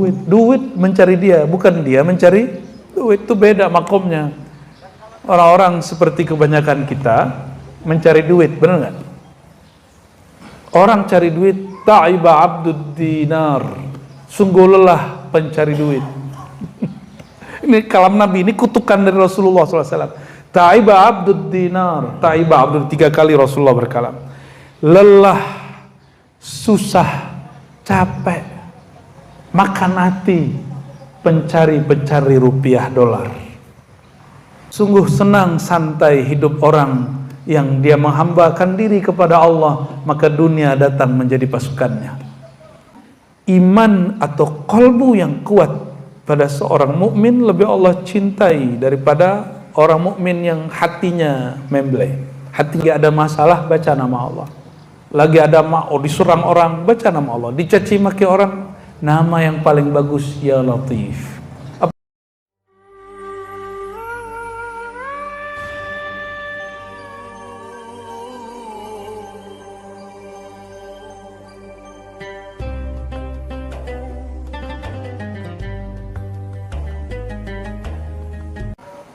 Duit mencari dia, bukan dia mencari duit. Itu beda makomnya. Orang-orang seperti kebanyakan kita mencari duit, benar nggak? Orang cari duit, ta'iba abdud dinar, sungguh lelah pencari duit. Ini kalam Nabi, ini kutukan dari Rasulullah SAW. Ta'iba abdud dinar, ta'iba abdud, 3 kali Rasulullah berkalam. Lelah, susah, capek, makan hati pencari rupiah dolar. Sungguh senang santai hidup orang yang dia menghambakan diri kepada Allah, maka dunia datang menjadi pasukannya. Iman atau qalbu yang kuat pada seorang mukmin lebih Allah cintai daripada orang mukmin yang hatinya memble. Hati gak ada masalah, baca nama Allah. Lagi ada diserang orang, baca nama Allah. Dicaci maki orang, nama yang paling bagus, Ya Latif.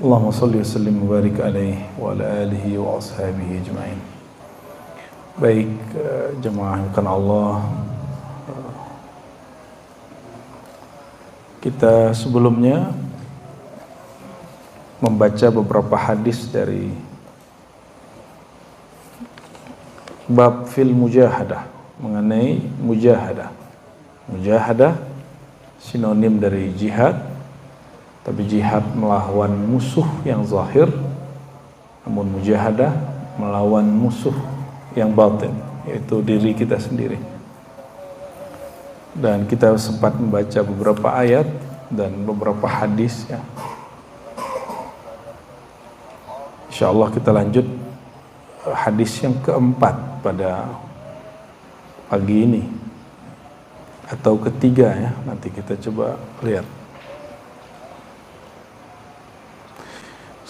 Allahumma salli wa sallim wa barik alaihi wa ala alihi wa ashabihi ajma'in. Baik, jemaah bukan Allah, kita sebelumnya membaca beberapa hadis dari bab fil mujahadah, mengenai mujahadah. Mujahadah sinonim dari jihad, tapi jihad melawan musuh yang zahir, namun mujahadah melawan musuh yang batin, yaitu diri kita sendiri. Dan kita sempat membaca beberapa ayat dan beberapa hadis ya. Insyaallah kita lanjut hadis yang keempat pada pagi ini, atau ketiga ya, nanti kita coba lihat.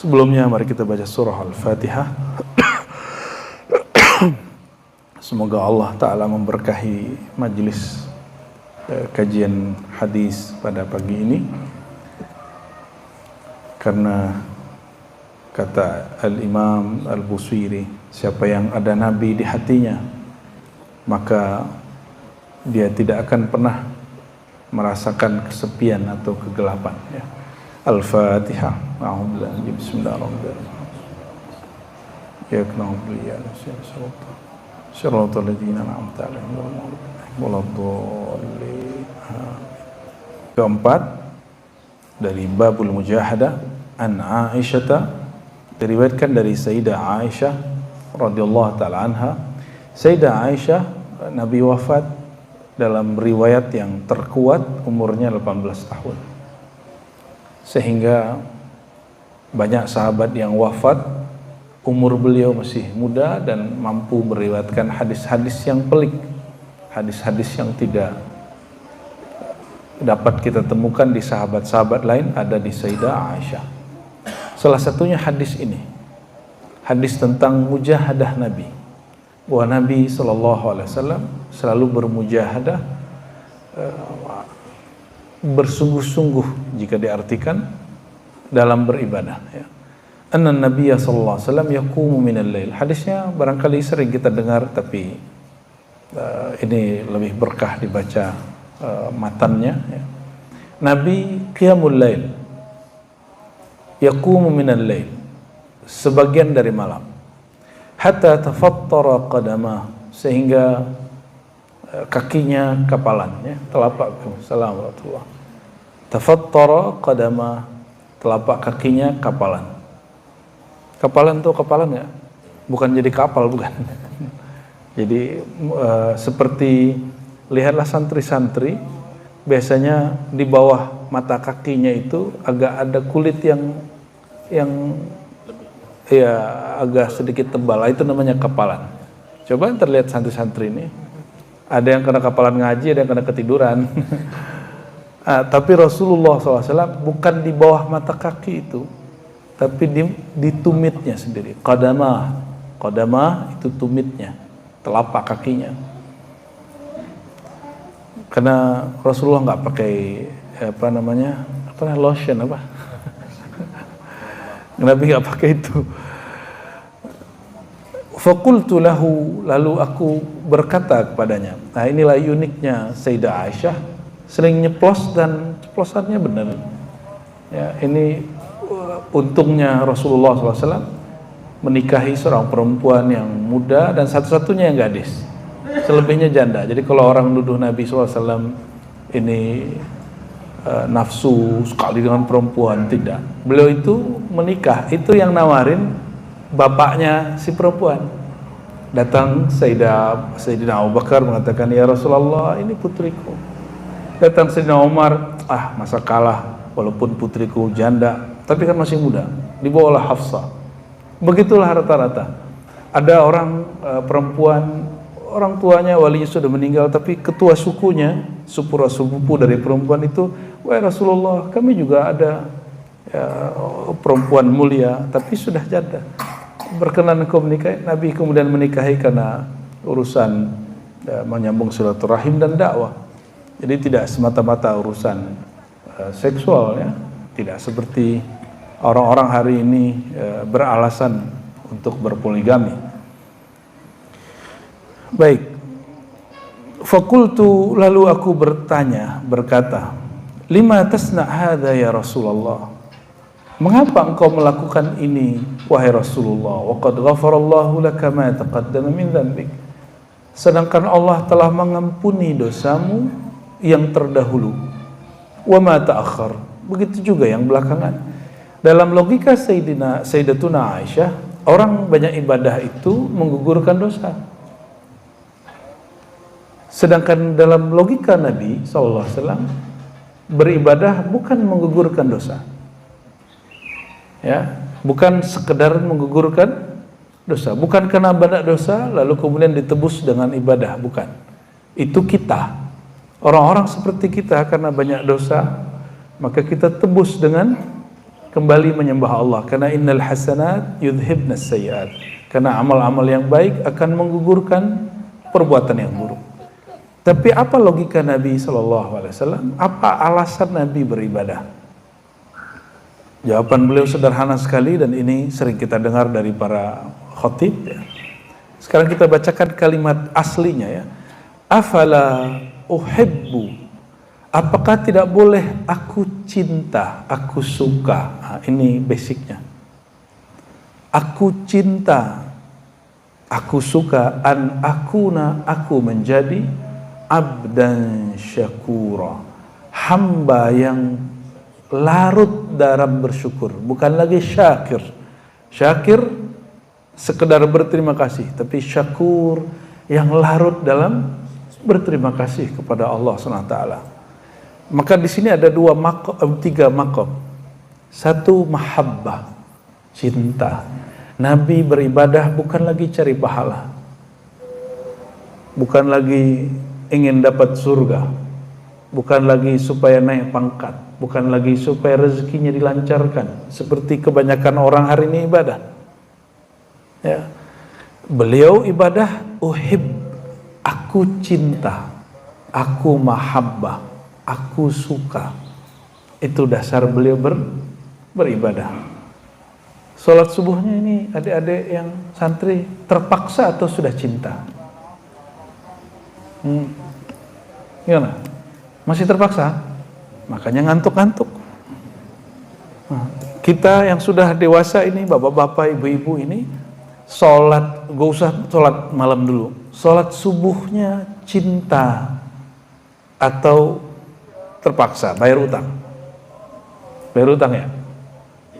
Sebelumnya mari kita baca surah Al-Fatihah. Semoga Allah Ta'ala memberkahi majelis kajian hadis pada pagi ini, karena kata Al-Imam Al-Busiri, siapa yang ada Nabi di hatinya, maka dia tidak akan pernah merasakan kesepian atau kegelapan ya. Al-Fatihah. A'udzubillahi bismillahirrahmanirrahim. Ya na'budu wa nasta'in. Shiratal ladzina an'amta 'alaihim waladdallin. Keempat, dari babul mujahadah, an Aisyah, diriwayatkan dari Sayyidah Aisyah radhiyallahu taala anha. Sayyidah Aisyah, Nabi wafat dalam riwayat yang terkuat umurnya 18 tahun. Sehingga banyak sahabat yang wafat umur beliau masih muda dan mampu meriwayatkan hadis-hadis yang pelik, hadis-hadis yang tidak dapat kita temukan di sahabat-sahabat lain, ada di Sayyidah Aisyah. Salah satunya hadis ini, hadis tentang mujahadah Nabi, bahwa Nabi SAW selalu bermujahadah, bersungguh-sungguh jika diartikan dalam beribadah ya. Anna Nabiyya sallallahu alaihi wasallam yaqumu minal lail. Hadisnya barangkali sering kita dengar, tapi ini lebih berkah dibaca matannya ya. Nabi qiyamul lail, yaqumu minal lail, sebagian dari malam, hatta tafattara qadamah, sehingga kakinya kapalan ya, telapak Assalamualaikum. Tafattara qadama, telapak kakinya kapalan. Kapalan tuh kapalan ya? Bukan jadi kapal, bukan. Jadi seperti lihatlah santri-santri, biasanya di bawah mata kakinya itu agak ada kulit yang ya agak sedikit tebal, itu namanya kapalan. Coba terlihat santri-santri ini, ada yang kena kapalan ngaji, ada yang kena ketiduran. Tapi Rasulullah SAW bukan di bawah mata kaki itu, tapi di tumitnya sendiri. Qadamah itu tumitnya, telapak kakinya. Karena Rasulullah nggak pakai lotion apa? Nabi nggak pakai itu. Faqultu lahu, lalu aku berkata kepadanya. Nah, inilah uniknya Sayyidah Aisyah, sering nyeplos dan ceplosannya benar. Ya, ini untungnya Rasulullah SAW menikahi seorang perempuan yang muda dan satu-satunya yang gadis. Selebihnya janda. Jadi kalau orang nuduh Nabi SAW ini nafsu sekali dengan perempuan, tidak. Beliau itu menikah, itu yang nawarin bapaknya si perempuan. Datang Sayyidina Abu Bakar mengatakan, ya Rasulullah, ini putriku. Datang Sayyidina Umar, masa kalah, walaupun putriku janda, tapi kan masih muda, dibawalah Hafsah. Begitulah rata-rata. Ada orang perempuan, orang tuanya walinya sudah meninggal, tapi ketua sukunya, sepupu dari perempuan itu, wahai Rasulullah, kami juga ada perempuan mulia, tapi sudah janda. Berkenan engkau menikahi. Nabi kemudian menikahi karena urusan menyambung silaturahim dan dakwah. Jadi tidak semata-mata urusan seksual, ya. Tidak seperti orang-orang hari ini beralasan untuk berpoligami. Baik. Fakultu, lalu aku berkata, lima tasna' hadza ya Rasulullah. Mengapa engkau melakukan ini, wahai Rasulullah? Wa qad ghafarallahu laka ma taqaddama min dzambik. Sedangkan Allah telah mengampuni dosamu yang terdahulu. Wa ma ta'akhkhar. Begitu juga yang belakangan. Dalam logika Sayyidatuna Aisyah, orang banyak ibadah itu menggugurkan dosa. Sedangkan dalam logika Nabi SAW, beribadah bukan menggugurkan dosa. Ya, bukan sekedar menggugurkan dosa, bukan karena banyak dosa lalu kemudian ditebus dengan ibadah, bukan. Itu kita, orang-orang seperti kita, karena banyak dosa maka kita tebus dengan kembali menyembah Allah. Karena innal hasanat yudhibnas sayyiat, karena amal-amal yang baik akan menggugurkan perbuatan yang buruk. Tapi apa logika Nabi SAW? Apa alasan Nabi beribadah? Jawaban beliau sederhana sekali, dan ini sering kita dengar dari para khatib, ya. Sekarang kita bacakan kalimat aslinya, ya. Afala uhibbu, apakah tidak boleh aku cinta, aku suka. Nah, ini basicnya. Aku cinta, aku suka, aku menjadi abdan syakura, hamba yang larut dalam bersyukur, bukan lagi syakir. Syakir sekedar berterima kasih, tapi syakur yang larut dalam berterima kasih kepada Allah SWT. Maka di sini ada tiga maqam. Satu, mahabbah, cinta. Nabi beribadah bukan lagi cari pahala, bukan lagi ingin dapat surga, bukan lagi supaya naik pangkat, bukan lagi supaya rezekinya dilancarkan seperti kebanyakan orang hari ini ibadah, ya. Beliau ibadah uhib, aku cinta, aku mahabbah, aku suka. Itu dasar beliau beribadah. Sholat subuhnya ini adik-adik yang santri terpaksa atau sudah cinta? Gimana? Masih terpaksa? Makanya ngantuk-ngantuk. Nah, kita yang sudah dewasa ini, bapak-bapak, ibu-ibu ini, sholat, gak usah sholat malam dulu, sholat subuhnya cinta atau terpaksa, bayar utang? Bayar utang, ya?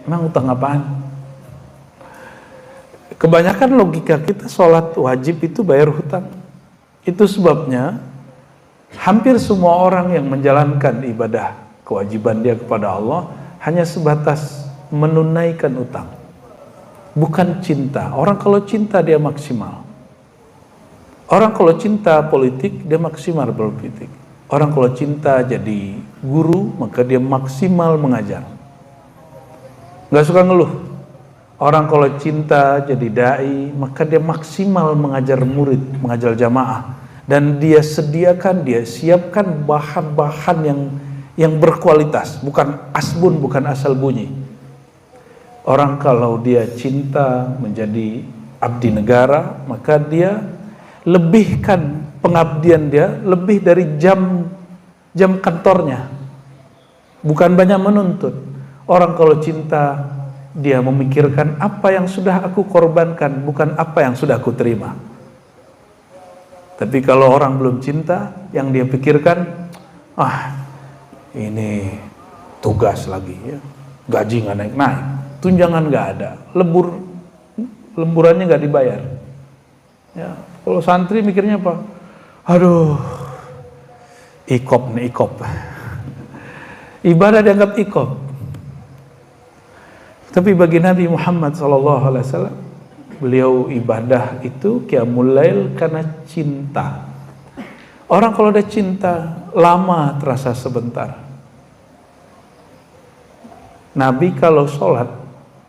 Emang utang apaan? Kebanyakan logika kita sholat wajib itu bayar hutang. Itu sebabnya hampir semua orang yang menjalankan ibadah kewajiban dia kepada Allah hanya sebatas menunaikan utang, bukan cinta. Orang kalau cinta dia maksimal. Orang kalau cinta politik dia maksimal berpolitik. Orang kalau cinta jadi guru maka dia maksimal mengajar. Gak suka ngeluh. Orang kalau cinta jadi dai maka dia maksimal mengajar murid, mengajar jamaah. dan dia sediakan, dia siapkan bahan-bahan yang berkualitas, bukan asbun, bukan asal bunyi. Orang kalau dia cinta menjadi abdi negara, maka dia lebihkan pengabdian dia lebih dari jam kantornya, bukan banyak menuntut. Orang kalau cinta, dia memikirkan apa yang sudah aku korbankan, bukan apa yang sudah aku terima. Tapi kalau orang belum cinta, yang dia pikirkan, ini tugas lagi ya, gaji nggak naik-naik, tunjangan nggak ada, lemburannya nggak dibayar. Ya, kalau santri mikirnya apa? Aduh, ikop nih, ikop. Ibadah dianggap ikop. Tapi bagi Nabi Muhammad SAW, beliau ibadah itu qiyamul lail karena cinta. Orang kalau ada cinta, lama terasa sebentar. Nabi kalau sholat,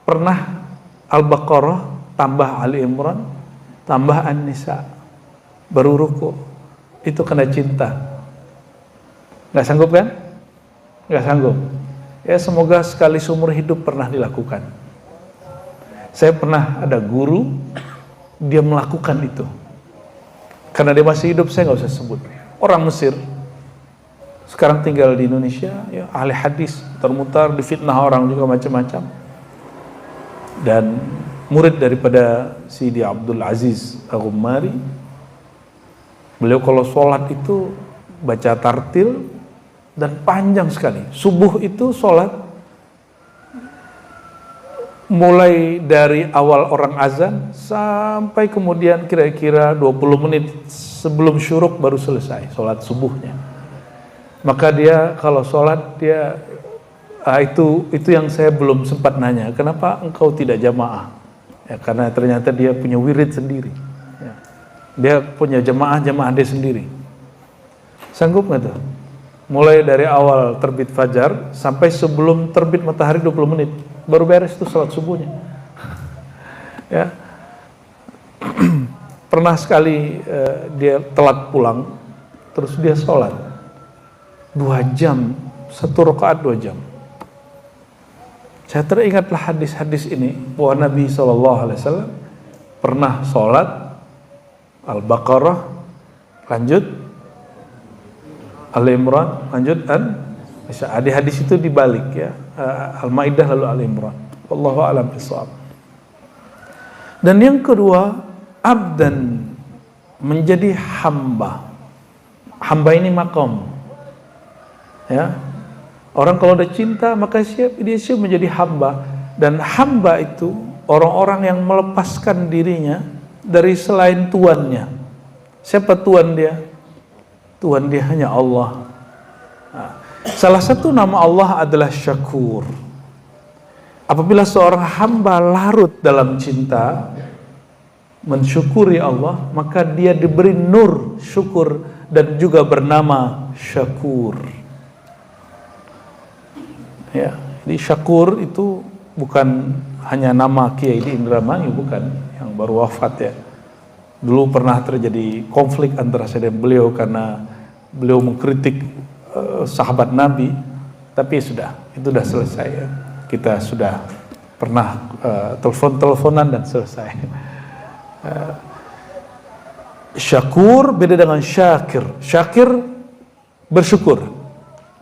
pernah Al-Baqarah tambah Ali Imran, tambah An-Nisa, baru ruku. Itu karena cinta. Nggak sanggup kan? Nggak sanggup. Ya semoga sekali seumur hidup pernah dilakukan. Saya pernah ada guru, dia melakukan itu. Karena dia masih hidup, saya nggak usah sebut. Orang Mesir, sekarang tinggal di Indonesia, ya, ahli hadis, mutar-mutar, difitnah orang juga macam-macam. Dan murid daripada Sidi Abdul Aziz Al-Ghumari, beliau kalau sholat itu baca tartil, dan panjang sekali. Subuh itu sholat mulai dari awal orang azan sampai kemudian kira-kira 20 menit sebelum syuruk baru selesai sholat subuhnya. Maka dia kalau sholat dia itu yang saya belum sempat nanya, kenapa engkau tidak jamaah? Ya, karena ternyata dia punya wirid sendiri. Ya. Dia punya jamaah dia sendiri. Sanggup nggak tuh? Mulai dari awal terbit fajar sampai sebelum terbit matahari 20 menit baru beres itu sholat subuhnya. Ya. Pernah sekali dia telat pulang, terus dia sholat 2 jam, 1 rakaat 2 jam. Saya teringatlah hadis-hadis ini bahwa Nabi SAW pernah sholat Al-Baqarah, lanjut Ali Imran, lanjut di hadis itu dibalik ya, Al-Maidah lalu Ali Imran. Wallahu a'lam bishawab. Dan yang kedua, abdan, menjadi hamba. Hamba ini makom. Ya. Orang kalau udah cinta maka dia siap menjadi hamba. Dan hamba itu orang-orang yang melepaskan dirinya dari selain tuannya. Siapa tuan dia? Tuhan dia hanya Allah. Salah satu nama Allah adalah Syakur. Apabila seorang hamba larut dalam cinta, mensyukuri Allah, maka dia diberi nur syukur dan juga bernama Syakur. Ya, jadi Syakur itu bukan hanya nama Kiai di Indramayu, bukan, yang baru wafat ya. Dulu pernah terjadi konflik antara saya dan beliau karena beliau mengkritik sahabat Nabi, tapi sudah, itu sudah selesai ya. Kita sudah pernah telepon-teleponan dan selesai. Syakur beda dengan syakir. Syakir bersyukur.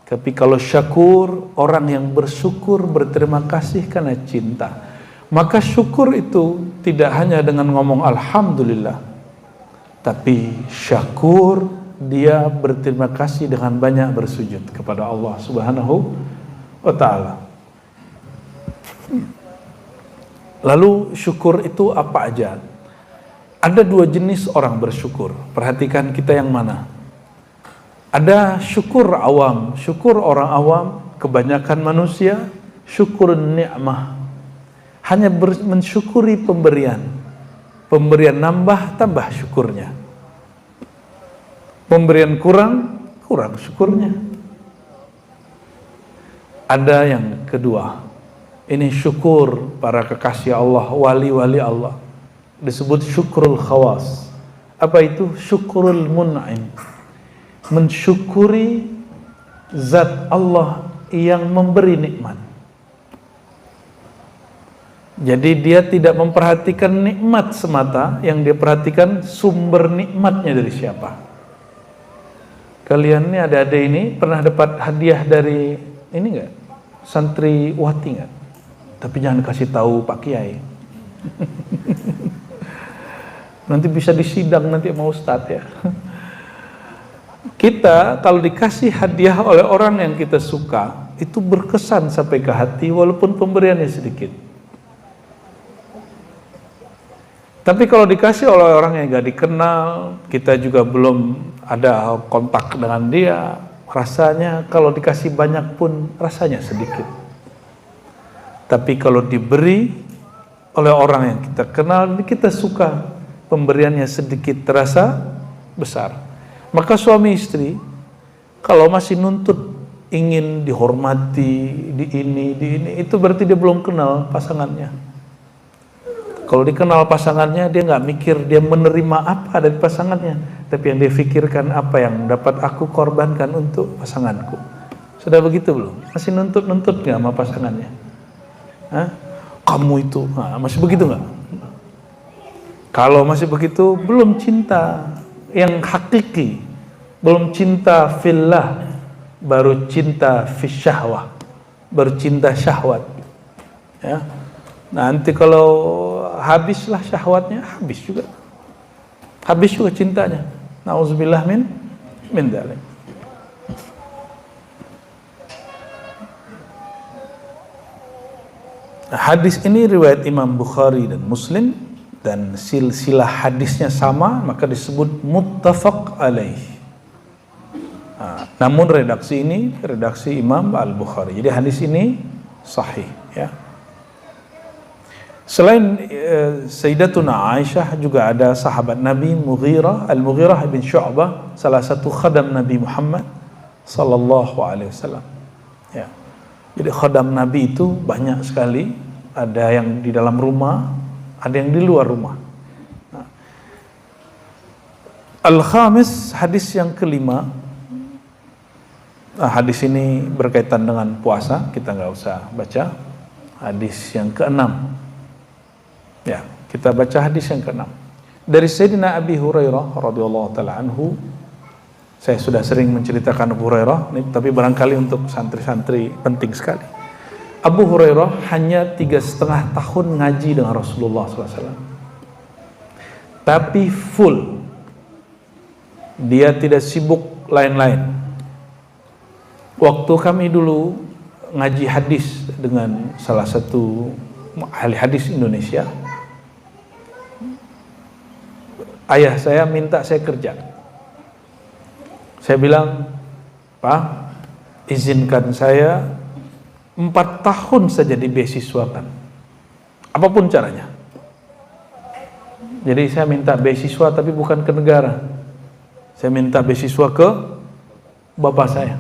Tapi kalau syakur, orang yang bersyukur, berterima kasih karena cinta. Maka syukur itu tidak hanya dengan ngomong alhamdulillah, tapi syakur dia berterima kasih dengan banyak bersujud kepada Allah Subhanahu wa ta'ala. Lalu syukur itu apa aja? Ada 2 jenis orang bersyukur. Perhatikan kita yang mana. Ada syukur awam, syukur orang awam, kebanyakan manusia syukur nikmah. Hanya mensyukuri pemberian. Pemberian nambah, tambah syukurnya. Pemberian kurang, kurang syukurnya. Ada yang kedua, ini syukur para kekasih Allah, wali-wali Allah, disebut syukrul khawas. Apa itu? Syukurul mun'im. Mensyukuri zat Allah yang memberi nikmat. Jadi dia tidak memperhatikan nikmat semata, yang dia perhatikan sumber nikmatnya dari siapa. Kalian ini adik-adik ini pernah dapat hadiah dari ini enggak? Santriwati enggak? Tapi jangan kasih tahu Pak Kiai. Nanti bisa disidang nanti sama Ustadz ya. Kita kalau dikasih hadiah oleh orang yang kita suka, itu berkesan sampai ke hati walaupun pemberiannya sedikit. Tapi kalau dikasih oleh orang yang gak dikenal, kita juga belum ada kontak dengan dia, rasanya kalau dikasih banyak pun rasanya sedikit. Tapi kalau diberi oleh orang yang kita kenal, kita suka, pemberiannya sedikit terasa besar. Maka suami istri kalau masih nuntut ingin dihormati, di ini, itu berarti dia belum kenal pasangannya. Kalau dikenal pasangannya, dia nggak mikir dia menerima apa dari pasangannya, tapi yang dia pikirkan apa yang dapat aku korbankan untuk pasanganku. Sudah begitu belum? Masih nuntut nggak sama pasangannya? Hah? Kamu itu, masih begitu nggak? Kalau masih begitu, belum cinta yang hakiki, belum cinta fillah, baru cinta fisyahwah, baru cinta syahwat. Ya. Nanti kalau habislah syahwatnya, habis juga cintanya. Nauzubillah min dzalik. Hadis ini riwayat Imam Bukhari dan Muslim, dan silsilah hadisnya sama, maka disebut muttafaq alaih. Namun redaksi ini redaksi Imam Al-Bukhari. Jadi hadis ini sahih ya. Selain Sayyidatuna Aisyah, juga ada sahabat Nabi Al-Mughirah bin Syu'bah, salah satu khadam Nabi Muhammad sallallahu alaihi wasallam. Ya. Jadi khadam Nabi itu banyak sekali, ada yang di dalam rumah, ada yang di luar rumah. Nah. Al-Khamis, hadis yang kelima. Hadis ini berkaitan dengan puasa, kita nggak usah baca. Hadis yang keenam. Ya, kita baca hadis yang ke-6. Dari Sayyidina Abi Hurairah radhiyallahu taala anhu. Saya sudah sering menceritakan Abu Hurairah, tapi barangkali untuk santri-santri penting sekali. Abu Hurairah hanya 3,5 tahun ngaji dengan Rasulullah SAW. Tapi full. Dia tidak sibuk lain-lain. Waktu kami dulu ngaji hadis dengan salah satu ahli hadis Indonesia, ayah saya minta saya kerja. Saya bilang, Pak, izinkan saya 4 tahun saja dibeasiswakan, apapun caranya. Jadi saya minta beasiswa, tapi bukan ke negara. Saya minta beasiswa ke bapak saya.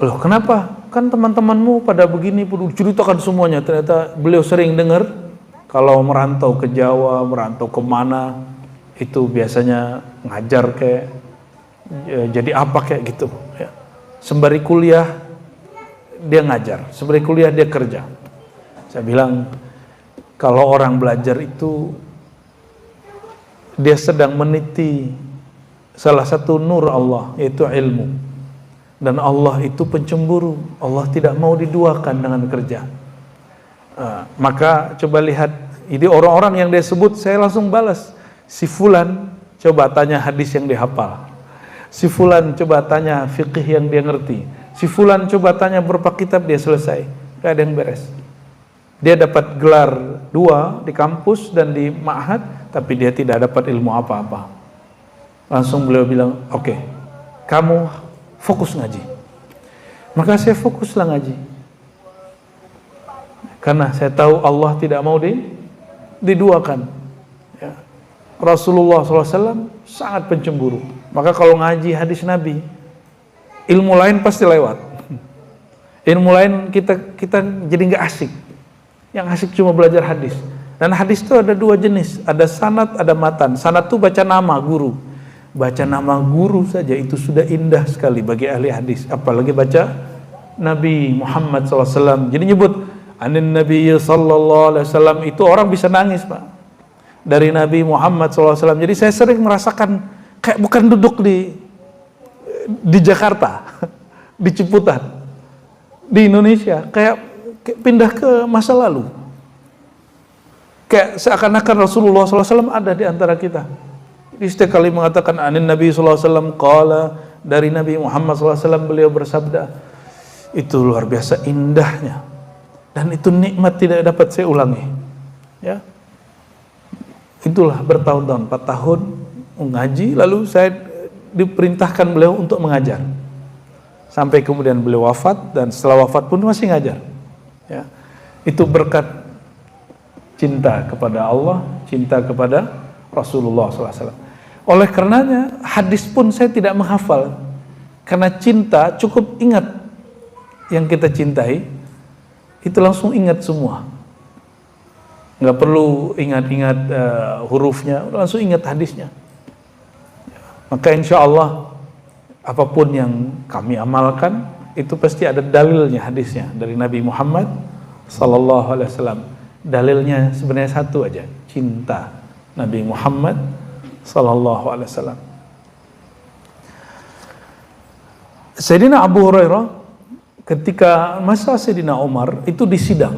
Loh, kenapa? Kan teman-temanmu pada begini, ceritakan semuanya. Ternyata beliau sering dengar kalau merantau ke Jawa, merantau kemana, itu biasanya ngajar kayak jadi apa kayak gitu ya. Sembari kuliah dia ngajar, sembari kuliah dia kerja. Saya bilang, kalau orang belajar itu dia sedang meniti salah satu nur Allah, yaitu ilmu. Dan Allah itu pencemburu, Allah tidak mau diduakan dengan kerja. Maka coba lihat, ini orang-orang yang dia sebut, saya langsung balas. Si fulan coba tanya hadis yang dihafal, si fulan coba tanya fikih yang dia ngerti, si fulan coba tanya berapa kitab dia selesai. Gak ada yang beres. Dia dapat gelar 2 di kampus dan di ma'had, tapi dia tidak dapat ilmu apa-apa. Langsung beliau bilang, oke, kamu fokus ngaji. Maka saya fokuslah ngaji, karena saya tahu Allah tidak mau diduakan ya. Rasulullah SAW sangat pencemburu. Maka kalau ngaji hadis Nabi, ilmu lain pasti lewat. Ilmu lain kita jadi nggak asik. Yang asik cuma belajar hadis. Dan hadis itu ada dua jenis, ada sanad, ada matan. Sanad itu baca nama guru. Baca nama guru saja itu sudah indah sekali bagi ahli hadis. Apalagi baca Nabi Muhammad SAW. Jadi nyebut anin Nabi sallallahu alaihi wasallam, itu orang bisa nangis, Pak. Dari Nabi Muhammad SAW. Jadi saya sering merasakan kayak bukan duduk di Jakarta, di Ciputat, di Indonesia, kayak pindah ke masa lalu. Kayak seakan-akan Rasulullah SAW ada di antara kita. Jadi setiap kali mengatakan anin Nabi SAW, qala, dari Nabi Muhammad SAW, beliau bersabda, itu luar biasa indahnya. Dan itu nikmat tidak dapat saya ulangi. Ya, itulah bertahun-tahun, 4 tahun mengaji, lalu saya diperintahkan beliau untuk mengajar. Sampai kemudian beliau wafat, dan setelah wafat pun masih ngajar. Ya, itu berkat cinta kepada Allah, cinta kepada Rasulullah SAW. Oleh karenanya hadis pun saya tidak menghafal, karena cinta cukup ingat yang kita cintai, itu langsung ingat semua, nggak perlu ingat-ingat hurufnya, langsung ingat hadisnya. Maka insya Allah apapun yang kami amalkan itu pasti ada dalilnya, hadisnya dari Nabi Muhammad Sallallahu Alaihi Wasallam. Dalilnya sebenarnya satu aja, cinta Nabi Muhammad Sallallahu Alaihi Wasallam. Sayyidina Abu Hurairah ketika masa Sayyidina Umar itu disidang.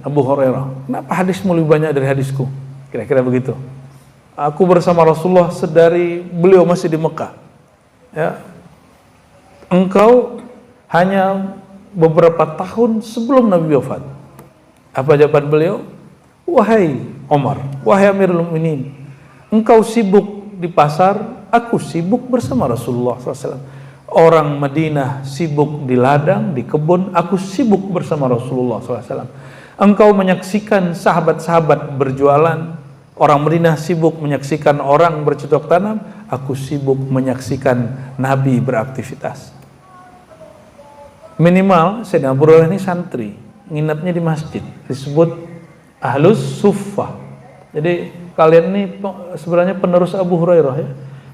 Abu Hurairah, kenapa hadismu lebih banyak dari hadisku? Kira-kira begitu. Aku bersama Rasulullah sedari beliau masih di Mekah. Ya. Engkau hanya beberapa tahun sebelum Nabi wafat. Apa jawaban beliau? Wahai Umar, wahai Amirul Mukminin, engkau sibuk di pasar, aku sibuk bersama Rasulullah SAW. Orang Madinah sibuk di ladang, di kebun, aku sibuk bersama Rasulullah SAW. Engkau menyaksikan sahabat-sahabat berjualan, orang Madinah sibuk menyaksikan orang bercocok tanam, aku sibuk menyaksikan Nabi beraktivitas. Minimal Sayyidina Abu Hurairah ini santri, nginapnya di masjid, disebut Ahlus Suffah. Jadi kalian ini sebenarnya penerus Abu Hurairah ya.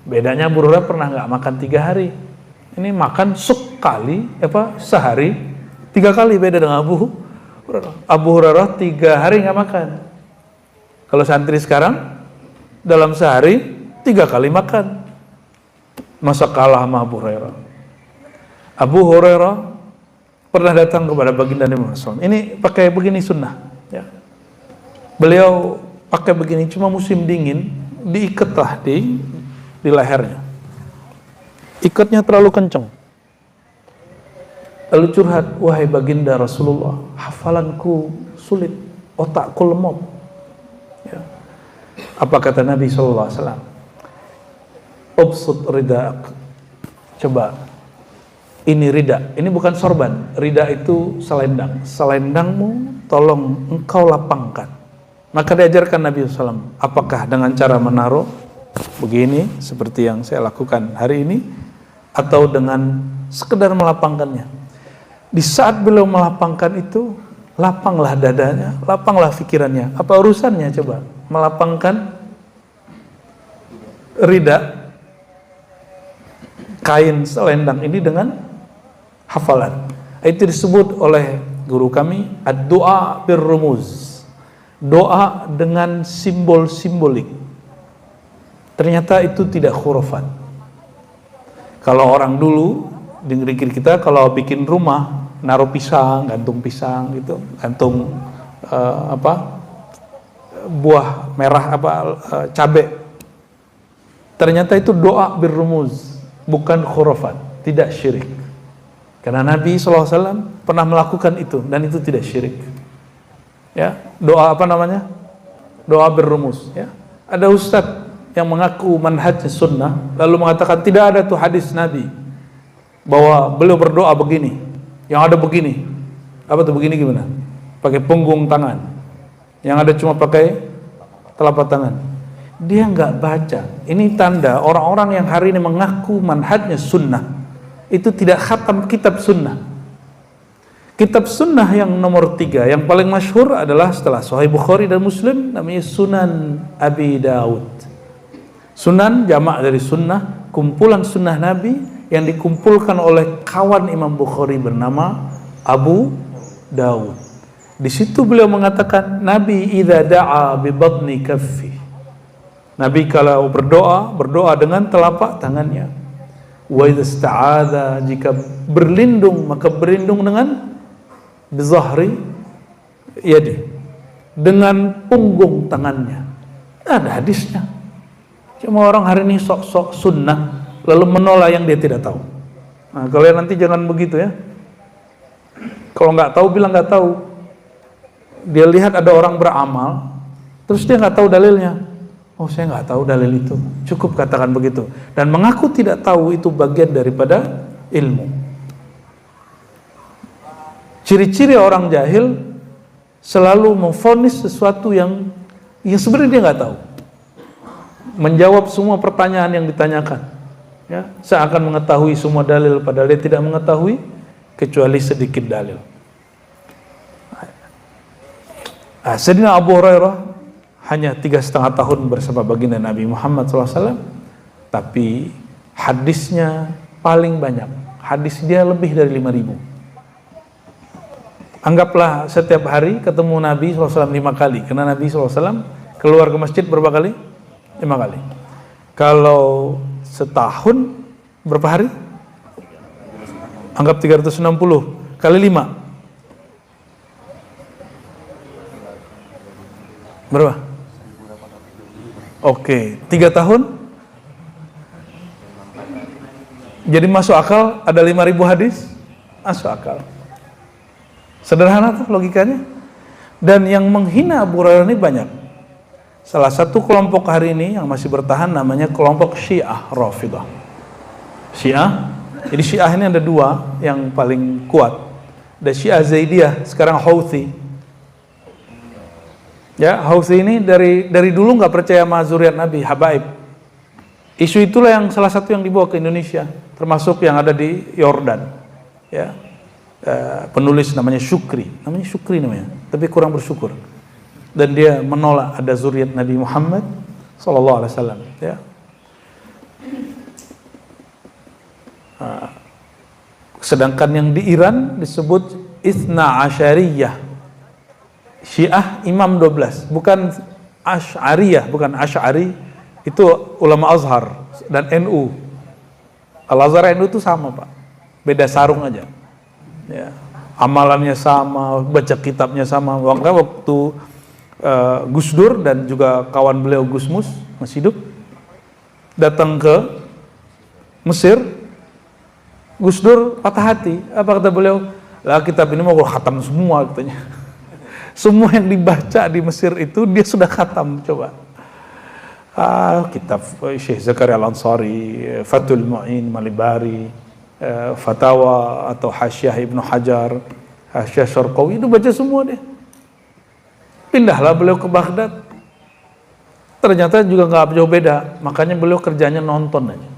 Bedanya Abu Hurairah pernah nggak makan 3 hari. Ini makan sekali, sehari 3 kali, beda dengan Abu Hurairah. Abu Hurairah 3 hari nggak makan. Kalau santri sekarang dalam sehari 3 kali makan. Masa kalah sama Abu Hurairah? Abu Hurairah pernah datang kepada baginda Nabi Muhammad SAW. Ini pakai begini sunnah. Ya. Beliau pakai begini, cuma musim dingin, diikatlah di lehernya. Ikatnya terlalu kencang. Lalu curhat, wahai baginda Rasulullah, hafalanku sulit, otakku lemot. Ya. Apa kata Nabi SAW? Ubsut ridak. Coba, ini rida, ini bukan sorban. Rida itu selendang. Selendangmu tolong engkau lapangkan. Maka diajarkan Nabi SAW, apakah dengan cara menaruh begini seperti yang saya lakukan hari ini, atau dengan sekedar melapangkannya. Di saat beliau melapangkan itu, lapanglah dadanya, lapanglah pikirannya. Apa urusannya coba melapangkan rida, kain selendang ini dengan hafalan? Itu disebut oleh guru kami ad-du'a birrumuz, doa dengan simbol-simbolik. Ternyata itu tidak khurafat. Kalau orang dulu di negeri kita kalau bikin rumah, naruh pisang, gantung pisang gitu, gantung buah merah cabai. Ternyata itu doa birrumuz, bukan khurafat, tidak syirik. Karena Nabi SAW pernah melakukan itu dan itu tidak syirik. Ya, doa apa namanya? Doa birrumuz. Ya, ada ustadz yang mengaku manhaj sunnah lalu mengatakan tidak ada tuh hadis Nabi bahwa beliau berdoa begini, yang ada begini. Apa tuh begini gimana? Pakai punggung tangan, yang ada cuma pakai telapak tangan. Dia nggak baca. Ini tanda orang-orang yang hari ini mengaku manhajnya sunnah itu tidak khatam kitab sunnah. Kitab sunnah yang nomor 3, yang paling masyhur adalah setelah Sahih Bukhari dan Muslim, namanya Sunan Abi Daud. Sunan jamak dari sunnah, kumpulan sunnah Nabi yang dikumpulkan oleh kawan Imam Bukhari bernama Abu Daud. Di situ beliau mengatakan, Nabi idza da'a bi batni kaffi. Nabi kalau berdoa dengan telapak tangannya. Wa idza ista'adha, jika berlindung maka berlindung dengan bizahri yadi, dengan punggung tangannya. Ada hadisnya. Cuma orang hari ini sok-sok sunnah lalu menolak yang dia tidak tahu. Nah, kalian nanti jangan begitu ya. Kalau nggak tahu bilang nggak tahu. Dia lihat ada orang beramal, terus dia nggak tahu dalilnya. Oh, saya nggak tahu dalil itu. Cukup katakan begitu. Dan mengaku tidak tahu itu bagian daripada ilmu. Ciri-ciri orang jahil selalu memvonis sesuatu yang sebenarnya dia nggak tahu. Menjawab semua pertanyaan yang ditanyakan. Ya, seakan mengetahui semua dalil padahal dia tidak mengetahui kecuali sedikit dalil. Sayyidina Abu Hurairah hanya 3,5 tahun bersama baginda Nabi Muhammad SAW, tapi hadisnya paling banyak. Hadis dia lebih dari 5.000. Anggaplah setiap hari ketemu Nabi SAW 5 kali, karena Nabi SAW keluar ke masjid berapa kali? 5 kali. Kalau setahun berapa hari? Anggap 360 kali 5. Berapa? Oke, 3 tahun. Jadi masuk akal ada 5.000 hadis? Masuk akal. Sederhana tuh logikanya. Dan yang menghina Abu Hurairah ini banyak. Salah satu kelompok hari ini yang masih bertahan namanya kelompok Syiah Rafidah. Syiah. Jadi Syiah ini ada 2 yang paling kuat. Ada Syiah Zaidiyah, sekarang Houthi. Ya, Houthi ini dari dulu nggak percaya sama zuriat Nabi, habaib. Isu itulah yang salah satu yang dibawa ke Indonesia, termasuk yang ada di Yordan. Ya, penulis namanya Syukri namanya, tapi kurang bersyukur. Dan dia menolak ada zuriat Nabi Muhammad SAW. Ya. Sedangkan yang di Iran disebut Itsna Asyariyah. Syiah Imam 12, bukan Asy'ariyah, bukan Asy'ari, itu ulama Azhar dan NU. Al-Azhar NU itu sama, Pak. Beda sarung aja. Ya. Amalannya sama, baca kitabnya sama. Waktu Gus Dur dan juga kawan beliau Gus Mus masih hidup datang ke Mesir, Gus Dur patah hati. Apa kata beliau? Lah kitab ini mau khatam semua katanya. Semua yang dibaca di Mesir itu dia sudah khatam, coba. Kitab Syekh Zakaria Al-Ansari, Fathul Mu'in Malibari, Fatawa atau Hasyiah Ibnu Hajar, Hasyiah Syarqawi, itu baca semua deh. Pindahlah beliau ke Baghdad. Ternyata juga nggak jauh beda, makanya beliau kerjanya nonton aja.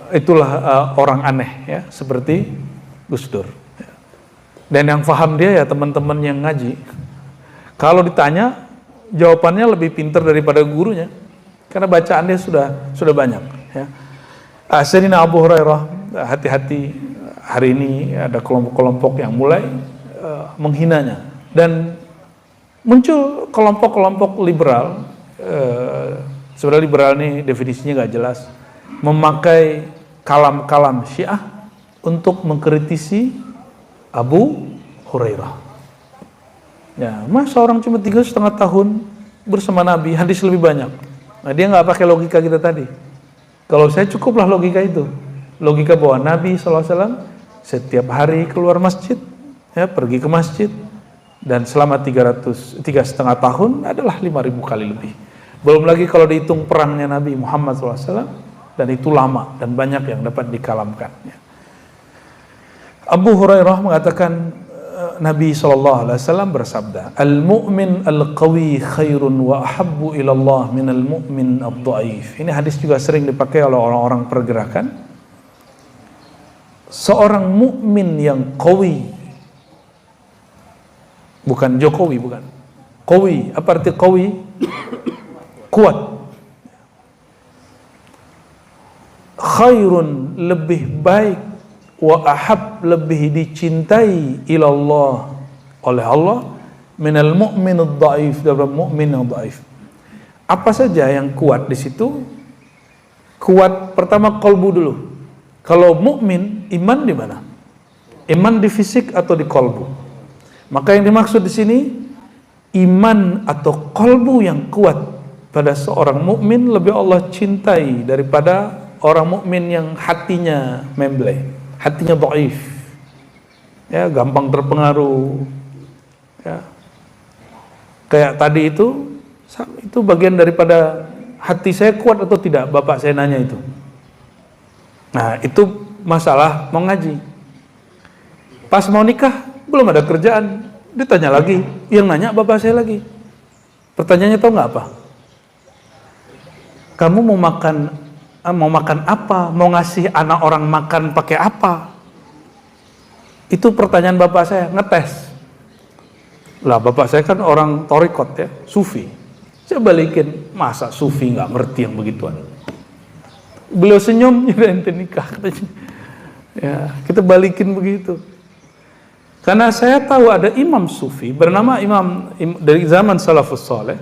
Itulah orang aneh ya, seperti Gus Dur. Dan yang paham dia ya teman-teman yang ngaji. Kalau ditanya, jawabannya lebih pintar daripada gurunya, karena bacaan dia sudah banyak. Ya. Sayyidina Abu Hurairah, hati-hati, hari ini ada kelompok-kelompok yang mulai menghinanya. Dan muncul kelompok-kelompok liberal. Sebenarnya liberal ini definisinya nggak jelas. Memakai kalam-kalam Syiah untuk mengkritisi Abu Hurairah. Ya, masa orang cuma 3,5 tahun bersama Nabi, hadis lebih banyak. Nah, dia nggak pakai logika kita tadi. Kalau saya cukuplah logika itu. Logika bahwa Nabi SAW setiap hari keluar masjid, ya, pergi ke masjid, dan selama 3,5 tahun adalah 5.000 kali lebih. Belum lagi kalau dihitung perangnya Nabi Muhammad SAW, dan itu lama dan banyak yang dapat dikalamkan. Ya. Abu Hurairah mengatakan Nabi SAW bersabda, Al-mu'min al-qawi khairun wa ahabbu ilallah minal mu'min ad-dha'if. Ini hadis juga sering dipakai oleh orang-orang pergerakan. Seorang mukmin yang qawi, bukan Jokowi, bukan. Qawi, apa arti qawi? Kuat. Khairun, lebih baik, wa ahab, lebih dicintai ilallah, oleh Allah, minal mu'minud dhaif, dari mukmin yang dhaif. Apa saja yang kuat di situ? Kuat pertama kolbu dulu. Kalau mukmin, iman di mana? Iman di fisik atau di kolbu? Maka yang dimaksud di sini iman atau kolbu yang kuat pada seorang mukmin lebih Allah cintai daripada orang mukmin yang hatinya memble, hatinya dhaif, ya, gampang terpengaruh, ya. Kayak tadi itu bagian daripada hati saya kuat atau tidak, bapak saya nanya itu. Nah, itu masalah mau ngaji. Pas mau nikah belum ada kerjaan, ditanya lagi, yang nanya bapak saya lagi. Pertanyaannya tahu nggak apa? Kamu mau makan apa? Mau ngasih anak orang makan pakai apa? Itu pertanyaan bapak saya, ngetes. Lah bapak saya kan orang torikot ya, sufi. Saya balikin, masa sufi nggak ngerti yang begituan? Beliau senyum, ya ente nikah katanya. Ya, kita balikin begitu. Karena saya tahu ada imam sufi bernama imam dari zaman salafus saleh.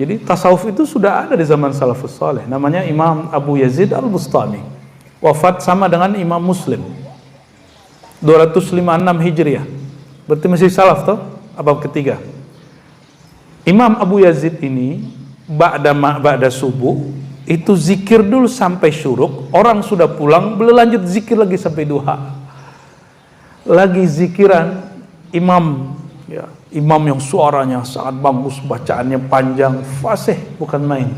Jadi tasawuf itu sudah ada di zaman salafus saleh. Namanya Imam Abu Yazid Al-Bustami. Wafat sama dengan Imam Muslim. 256 Hijriah. Berarti masih salaf toh? Abad ketiga. Imam Abu Yazid ini ba'da subuh itu zikir dulu sampai syuruk, orang sudah pulang, beliau lanjut zikir lagi sampai duha. Lagi zikiran imam, ya, imam yang suaranya sangat bagus, bacaannya panjang, fasih, bukan main.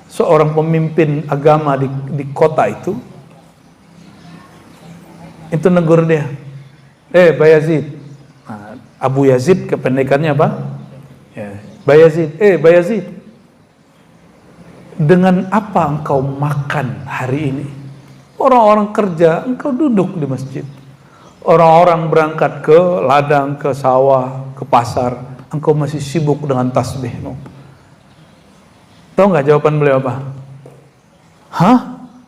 Seorang pemimpin agama di kota itu negur dia, Bayazid. Nah, Abu Yazid kependekannya apa? Ya, Bayazid, Bayazid, dengan apa engkau makan hari ini? Orang-orang kerja, engkau duduk di masjid. Orang-orang berangkat ke ladang, ke sawah, ke pasar, engkau masih sibuk dengan tasbih. No. Tahu nggak jawaban beliau apa? Hah?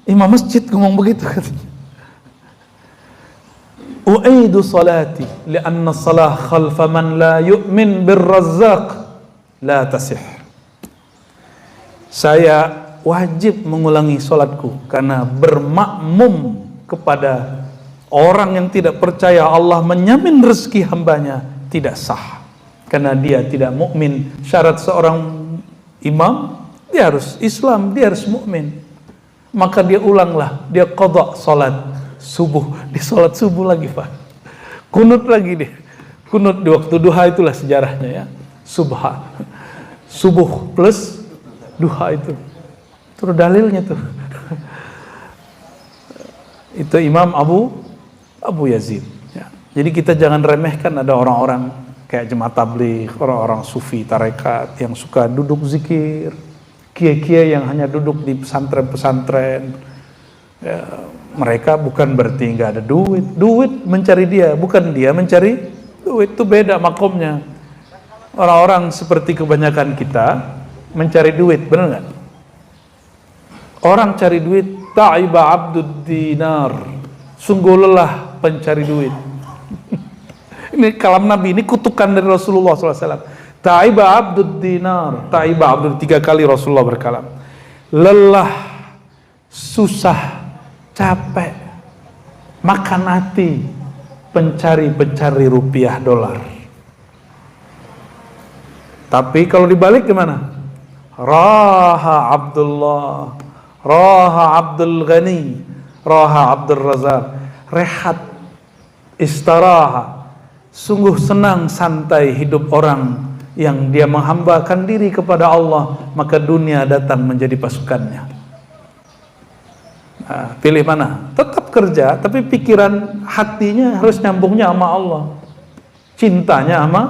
Imam masjid ngomong begitu katanya. U'idu salati li'anna salah khalfa man la yu'min bir-razzaq la tasih. Saya wajib mengulangi salatku karena bermakmum kepada orang yang tidak percaya Allah menjamin rezeki hambanya tidak sah, karena dia tidak mukmin. Syarat seorang imam, dia harus Islam, dia harus mukmin. Maka dia ulanglah, dia qadha salat subuh, di salat subuh lagi Pak, kunut lagi dia, kunut di waktu duha. Itulah sejarahnya ya, subuh plus duha itu dalilnya tuh. Itu Imam Abu Yazid ya. Jadi kita jangan remehkan ada orang-orang kayak jemaat tabligh, orang-orang sufi tarekat yang suka duduk zikir, kiai-kiai yang hanya duduk di pesantren-pesantren ya, mereka bukan berarti nggak ada duit mencari dia, bukan dia mencari duit, itu beda makomnya. Orang-orang seperti kebanyakan kita mencari duit, benar nggak? Orang cari duit, ta'iba abdud dinar, sungguh lelah pencari duit. Ini kalam Nabi, ini kutukan dari Rasulullah SAW. Ta'iba abdud dinar, ta'iba abdud, 3 kali Rasulullah berkalam. Lelah, susah, capek, makan hati pencari rupiah dolar. Tapi kalau dibalik gimana? Raha Abdullah, Raha Abdul Ghani, Raha Abdul Razak, rehat, istirahat, sungguh senang santai hidup orang yang dia menghambakan diri kepada Allah, maka dunia datang menjadi pasukannya. Nah, pilih mana? Tetap kerja, tapi pikiran hatinya harus nyambungnya sama Allah, cintanya sama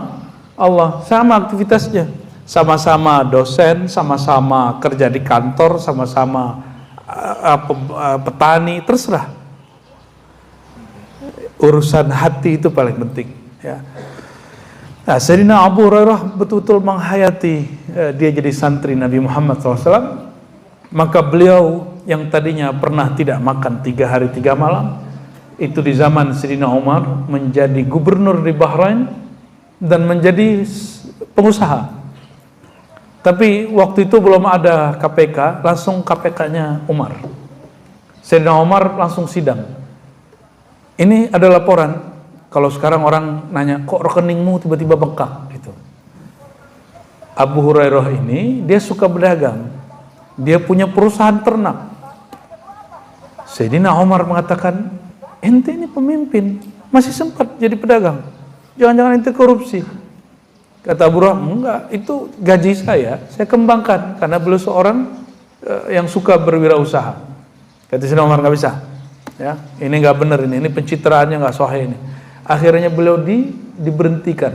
Allah, sama aktivitasnya. Sama-sama dosen, sama-sama kerja di kantor, sama-sama petani, terserah. Urusan hati itu paling penting ya. Nah, Sayyidina Abu Hurairah betul-betul menghayati dia jadi santri Nabi Muhammad SAW. Maka beliau yang tadinya pernah tidak makan 3 hari 3 malam, itu di zaman Sayyidina Umar menjadi gubernur di Bahrain dan menjadi pengusaha. Tapi waktu itu belum ada KPK, langsung KPK-nya Umar. Sayyidina Umar langsung sidang. Ini ada laporan. Kalau sekarang orang nanya, kok rekeningmu tiba-tiba bengkak gitu. Abu Hurairah ini dia suka berdagang. Dia punya perusahaan ternak. Sayyidina Umar mengatakan, ente ini pemimpin, masih sempat jadi pedagang. Jangan-jangan ente korupsi. Kata Abu Hurairah, enggak, itu gaji saya kembangkan karena beliau seorang yang suka berwirausaha. Kata Sayyidina Umar, nggak bisa. Ya, ini nggak benar ini pencitraannya nggak sahih ini. Akhirnya beliau diberhentikan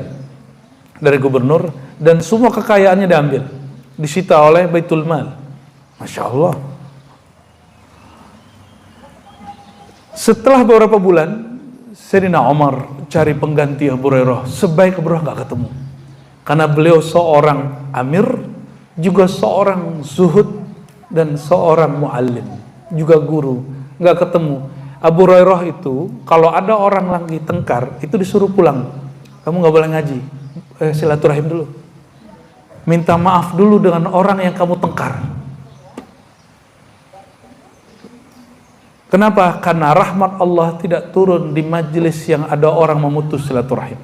dari gubernur dan semua kekayaannya diambil, disita oleh Baitul Mal. Masya Allah. Setelah beberapa bulan, Sayyidina Umar cari pengganti Abu Hurairah. Sebaik Abu Hurairah nggak ketemu, karena beliau seorang amir, juga seorang zuhud dan seorang muallim, juga guru. Nggak ketemu. Abu Hurairah itu kalau ada orang lagi tengkar itu disuruh pulang. Kamu nggak boleh ngaji, silaturahim dulu, minta maaf dulu dengan orang yang kamu tengkar. Kenapa? Karena rahmat Allah tidak turun di majelis yang ada orang memutus silaturahim.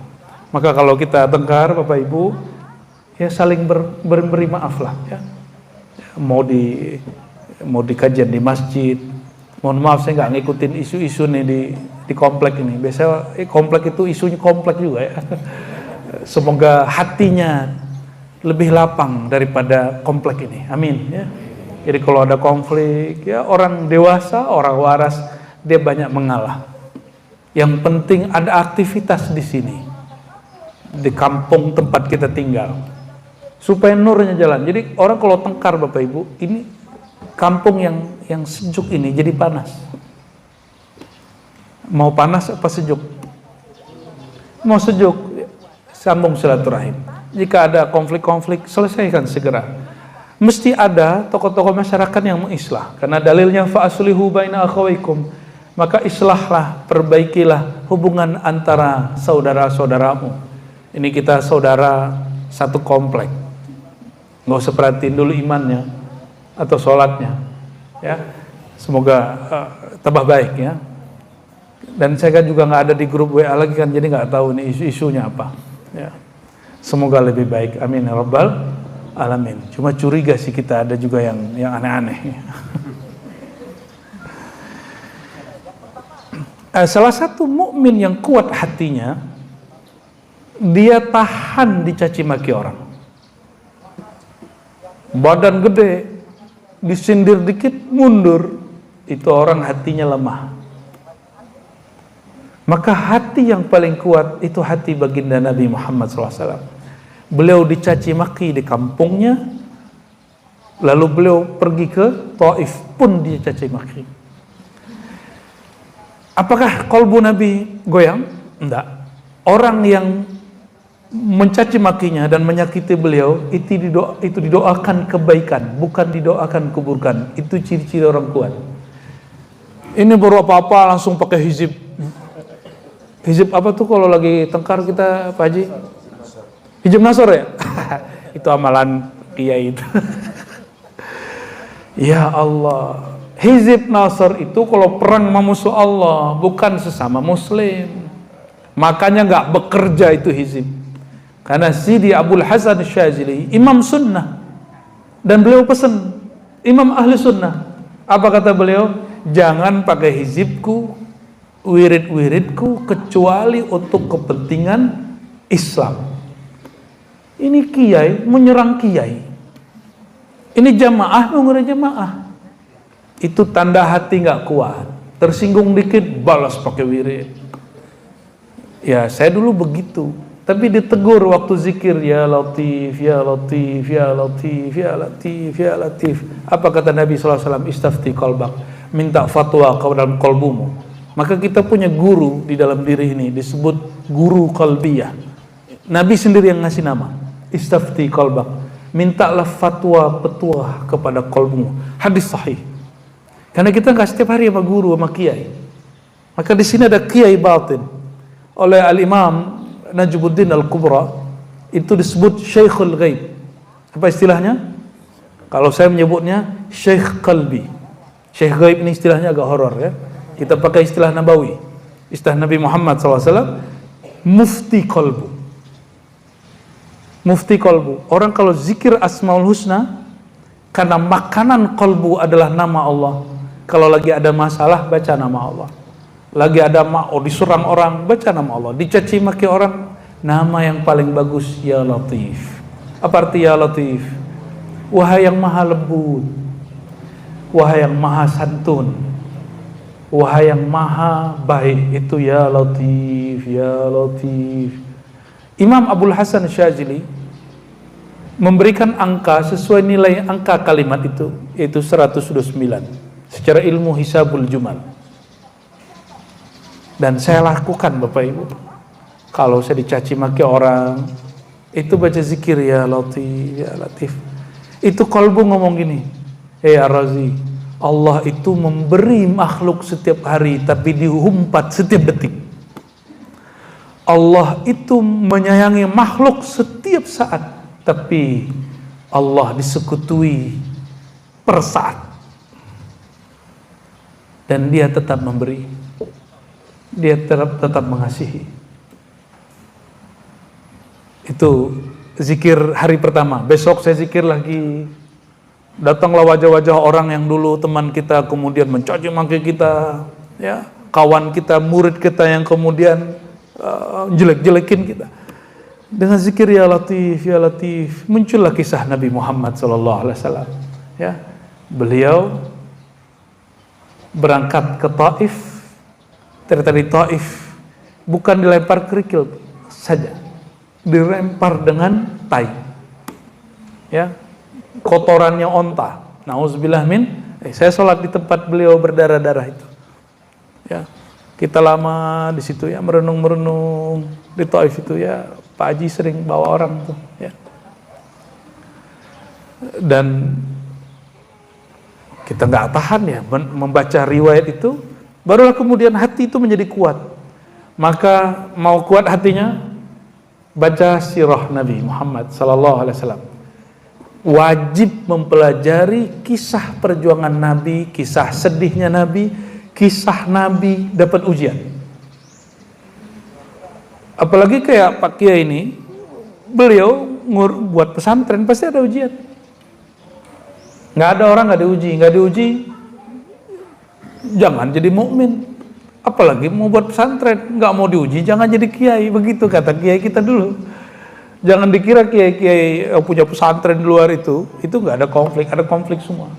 Maka kalau kita tengkar, Bapak Ibu, ya saling beri maaf lah ya. Mau di kajian di masjid, mohon maaf saya nggak ngikutin isu-isu nih di komplek ini. Biasanya komplek itu isunya komplek juga ya. Semoga hatinya lebih lapang daripada komplek ini. Amin ya. Jadi kalau ada konflik ya, orang dewasa, orang waras dia banyak mengalah. Yang penting ada aktivitas di sini, di kampung tempat kita tinggal, supaya nurnya jalan. Jadi orang kalau tengkar, Bapak Ibu, ini kampung yang sejuk ini jadi panas. Mau panas apa sejuk? Mau sejuk, sambung silaturahim. Jika ada konflik-konflik, selesaikan segera. Mesti ada tokoh-tokoh masyarakat yang mengislah, karena dalilnya fa'aslihu baina akhawaikum, maka islahlah, perbaikilah hubungan antara saudara-saudaramu. Ini kita saudara satu komplek, nggak usah perhatiin dulu imannya atau sholatnya ya, semoga tambah baik ya. Dan saya kan juga nggak ada di grup WA lagi kan, jadi nggak tahu nih isu-isunya apa ya. Semoga lebih baik, amin ya rabbal alamin. Cuma curiga sih kita ada juga yang aneh-aneh. Salah satu mukmin yang kuat hatinya, dia tahan dicaci maki orang. Badan gede, disindir dikit mundur, itu orang hatinya lemah. Maka hati yang paling kuat itu hati baginda Nabi Muhammad SAW. Beliau dicaci maki di kampungnya, lalu beliau pergi ke Taif pun dicaci maki. Apakah kalbu Nabi goyang? Enggak. Orang yang mencaci makinya dan menyakiti beliau itu didoakan kebaikan, bukan didoakan keburukan. Itu ciri-ciri orang kuat. Ini baru apa-apa langsung pakai hizib. Hizib apa tuh kalau lagi tengkar kita, Pak Haji? Hizib Nasr ya? Itu amalan kiai itu. Ya Allah, Hizib Nasr itu kalau perang sama musuh Allah, bukan sesama muslim. Makanya nggak bekerja itu hizib. Karena Sidi Abdul Hasan Syazili imam sunnah, dan beliau pesan, imam ahli sunnah. Apa kata beliau? Jangan pakai hizibku, wirid-wiridku, kecuali untuk kepentingan Islam. Ini kiai menyerang kiai, ini jamaah mengurus jamaah. Itu tanda hati nggak kuat. Tersinggung dikit balas pakai wirid. Ya saya dulu begitu, tapi ditegur waktu zikir, ya Latif, ya Latif, ya Latif, ya Latif, ya Latif. Apa kata Nabi SAW? Istafti qalbak, minta fatwa kau dalam kolbumu. Maka kita punya guru di dalam diri ini, disebut guru qalbiyah. Nabi sendiri yang ngasih nama. Istafti qalbak. Mintalah fatwa petuah kepada kolbumu. Hadis sahih. Karena kita nggak setiap hari sama guru, sama kiai. Maka di sini ada kiai batin oleh Al-Imam Najmuddin Al-Kubra, itu disebut Syekhul Ghaib. Apa istilahnya? Kalau saya menyebutnya Syekh Qalbi. Syekh Ghaib ini istilahnya agak horor ya. Kita pakai istilah Nabawi. Istilah Nabi Muhammad SAW, mufti qalbu. Mufti qalbu. Orang kalau zikir Asmaul Husna, karena makanan qalbu adalah nama Allah. Kalau lagi ada masalah, baca nama Allah. Lagi ada diserang orang, baca nama Allah. Dicaci maki orang, nama yang paling bagus, Ya Latif. Apa arti Ya Latif? Wahai yang maha lembut, wahai yang maha santun, wahai yang maha baik, itu Ya Latif, Ya Latif. Imam Abul Hasan Syazili memberikan angka sesuai nilai angka kalimat itu, yaitu 129 secara ilmu hisabul jumal. Dan saya lakukan Bapak Ibu. Kalau saya dicaci maki orang, itu baca zikir Ya Latif, Ya Latif. Itu kalbu ngomong gini, Ar-Razi, Allah itu memberi makhluk setiap hari, tapi dihumpat setiap detik. Allah itu menyayangi makhluk setiap saat, tapi Allah disekutui per saat. Dan dia tetap memberi, dia tetap mengasihi. Itu zikir hari pertama. Besok saya zikir lagi. Datanglah wajah-wajah orang yang dulu teman kita, kemudian mencaci maki kita, ya, kawan kita, murid kita yang kemudian jelek-jelekin kita. Dengan zikir Ya Latif, Ya Latif, muncullah kisah Nabi Muhammad SAW. Ya, beliau berangkat ke Taif. Dari Taif bukan dilempar kerikil saja, dilempar dengan tai, ya, kotorannya onta. Nauzubillah min. Saya sholat di tempat beliau berdarah-darah itu, ya. Kita lama di situ ya, merenung-merenung di Taif itu ya. Pak Haji sering bawa orang tuh, ya. Dan kita nggak tahan ya membaca riwayat itu, barulah kemudian hati itu menjadi kuat. Maka mau kuat hatinya, baca sirah Nabi Muhammad SAW. Wajib mempelajari kisah perjuangan Nabi, kisah sedihnya Nabi, kisah Nabi dapat ujian. Apalagi kayak Pak Kiai ini, beliau buat pesantren pasti ada ujian. Nggak ada orang nggak diuji, jangan jadi mukmin. Apalagi mau buat pesantren, nggak mau diuji, jangan jadi kiai. Begitu kata kiai kita dulu. Jangan dikira kiai-kiai punya pesantren di luar itu nggak ada konflik semua.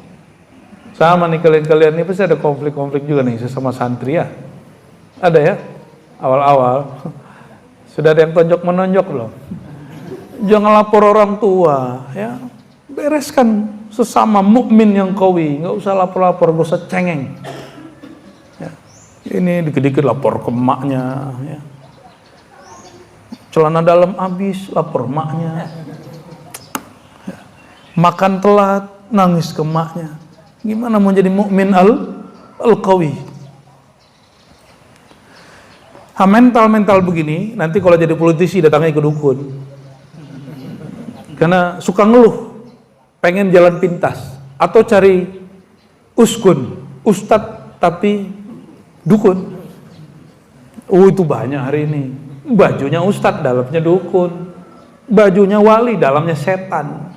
Sama nih kalian ini pasti ada konflik juga nih sesama santri ya. Ada ya, awal-awal. Sudah ada yang tonjok-menonjok belum? Jangan lapor orang tua, ya. Bereskan sesama mukmin yang qawi, nggak usah lapor-lapor, nggak usah cengeng. Ini dikit-dikit lapor ke emaknya, ya. Celana dalam habis, lapor emaknya. Ya. Makan telat, nangis ke emaknya. Gimana mau jadi mukmin al-qawi? Mental begini, nanti kalau jadi politisi datangnya ke dukun. Karena suka ngeluh, pengen jalan pintas, atau cari uskun, ustadz tapi dukun. Oh itu banyak hari ini. Bajunya ustadz, dalamnya dukun. Bajunya wali, dalamnya setan.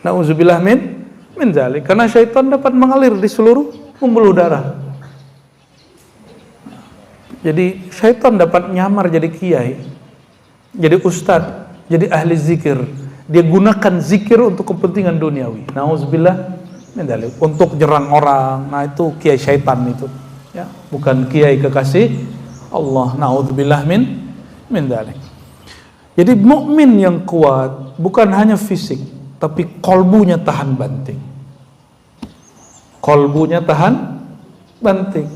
Nauzubillah min zalik. Karena syaitan dapat mengalir di seluruh pembuluh darah. Jadi syaitan dapat nyamar jadi kiai, jadi ustadz, jadi ahli zikir. Dia gunakan zikir untuk kepentingan duniawi. Nauzubillah min zalik. Untuk nyerang orang. Nah itu kiai syaitan itu. Ya, bukan kiai kekasih Allah. Nauzubillah min dzalik. Jadi mukmin yang kuat bukan hanya fisik, tapi kolbunya tahan banting. Kolbunya tahan banting.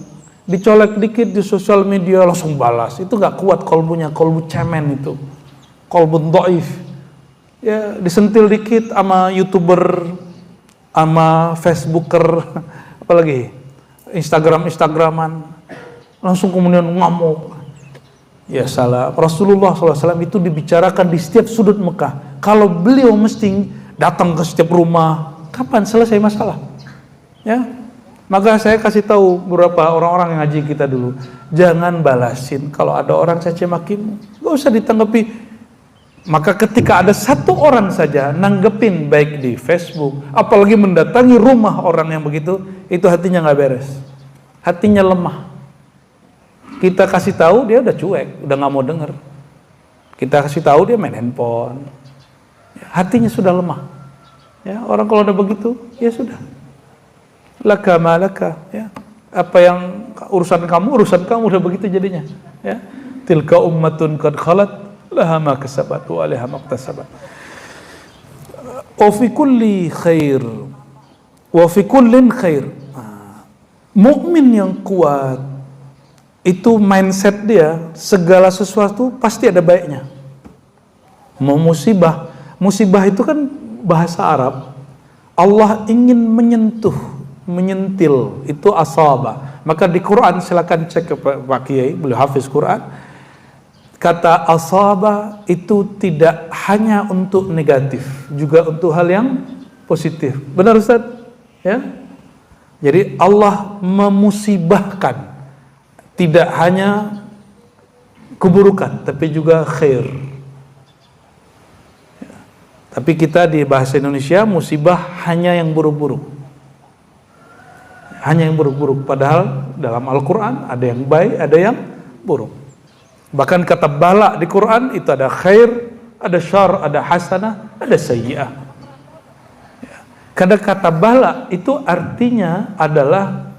dicolek dikit di sosial media langsung balas. Itu nggak kuat kolbunya, kolbu cemen itu, kolbu dhaif. Ya, disentil dikit sama YouTuber, sama Facebooker, apalagi Instagraman, langsung kemudian ngamuk. Ya salah. Rasulullah SAW itu dibicarakan di setiap sudut Mekah. Kalau beliau mesti datang ke setiap rumah, kapan selesai masalah? Ya, maka saya kasih tahu beberapa orang-orang yang ngaji kita dulu, jangan balasin kalau ada orang caci makimu, gak usah ditanggapi. Maka ketika ada satu orang saja nanggepin baik di Facebook, apalagi mendatangi rumah orang yang begitu, itu hatinya nggak beres, hatinya lemah. Kita kasih tahu dia udah cuek, udah nggak mau denger. Kita kasih tahu dia main handphone, hatinya sudah lemah. Ya, orang kalau udah begitu, ya sudah. Laka malaka, ya. Apa yang urusan kamu udah begitu jadinya. Ya. Tilka ummatun qad khalat laha ma kasabat wa 'alaiha ma iktasabat. Wa fi kulli khair wa fi kullin khair. Mukmin yang kuat itu mindset dia segala sesuatu pasti ada baiknya. Mau musibah itu kan bahasa Arab. Allah ingin menyentil itu asaba. Maka di Quran silakan cek ke Pak Kiai, beliau hafiz Quran. Kata asaba itu tidak hanya untuk negatif, juga untuk hal yang positif. Benar Ustaz? Ya. Jadi Allah memusibahkan tidak hanya keburukan, tapi juga khair. Ya. Tapi kita di bahasa Indonesia musibah hanya yang buruk-buruk. Hanya yang buruk-buruk. Padahal dalam Al-Quran ada yang baik, ada yang buruk. Bahkan kata bala di Quran itu ada khair, ada syar, ada hasanah, ada sayyi'ah. Ya. Karena kata bala itu artinya adalah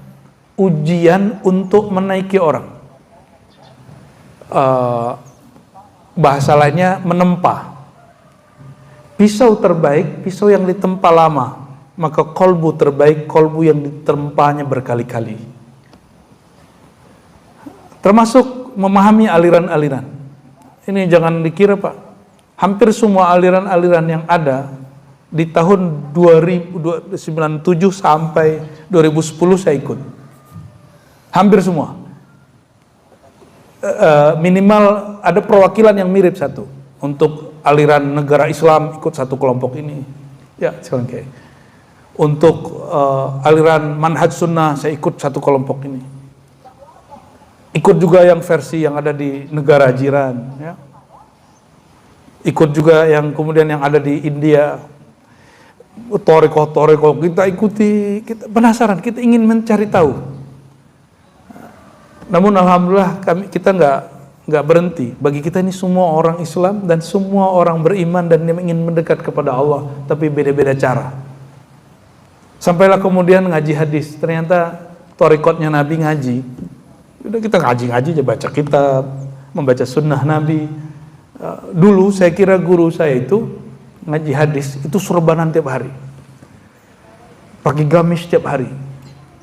ujian untuk menaiki orang. Bahasa lainnya menempa. Pisau terbaik, pisau yang ditempa lama. Maka kolbu terbaik, kolbu yang ditempanya berkali-kali. Termasuk memahami aliran-aliran. Ini jangan dikira Pak, hampir semua aliran-aliran yang ada di tahun 1997 sampai 2010 saya ikut. Hampir semua. Minimal ada perwakilan yang mirip satu. Untuk aliran negara Islam ikut satu kelompok ini. Ya, silakan Kiai. Untuk aliran manhaj sunnah saya ikut satu kelompok ini. Ikut juga yang versi yang ada di negara jiran, ya. Ikut juga yang kemudian yang ada di India. Toriko kita ikuti, kita penasaran, kita ingin mencari tahu. Namun alhamdulillah kita nggak berhenti. Bagi kita ini semua orang Islam dan semua orang beriman dan yang ingin mendekat kepada Allah, tapi beda-beda cara. Sampailah kemudian ngaji hadis, ternyata torikotnya Nabi ngaji. Udah kita ngaji-ngaji aja, baca kitab, membaca sunnah Nabi. Dulu saya kira guru saya itu ngaji hadis itu surbanan tiap hari, pakai gamis tiap hari.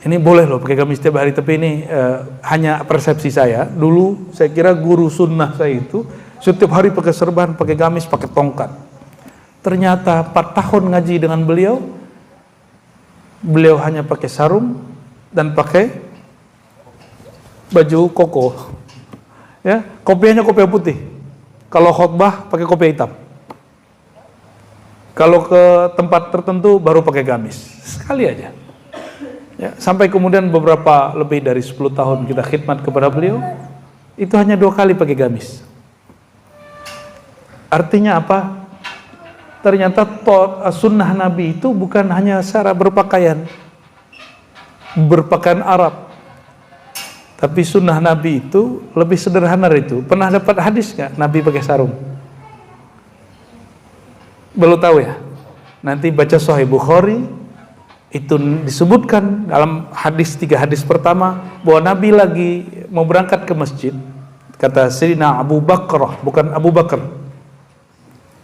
Ini boleh loh pakai gamis tiap hari, tapi ini hanya persepsi saya. Dulu saya kira guru sunnah saya itu setiap hari pakai serban, pakai gamis, pakai tongkat. Ternyata 4 tahun ngaji dengan beliau hanya pakai sarung dan pakai baju koko, ya, kopiahnya kopiah putih. Kalau khutbah pakai kopiah hitam. Kalau ke tempat tertentu baru pakai gamis, sekali aja. Ya, sampai kemudian beberapa lebih dari 10 tahun kita khidmat kepada beliau, itu hanya 2 kali pakai gamis. Artinya apa? Ternyata sunnah Nabi itu bukan hanya cara berpakaian Arab. Tapi sunnah Nabi itu lebih sederhana dari itu. Pernah dapat hadis nggak Nabi pakai sarung? Belum tahu ya? Nanti baca Sahih Bukhari, itu disebutkan dalam 3 hadis pertama bahwa Nabi lagi mau berangkat ke masjid. Kata Sayyidina Abu Bakar, bukan Abu Bakar,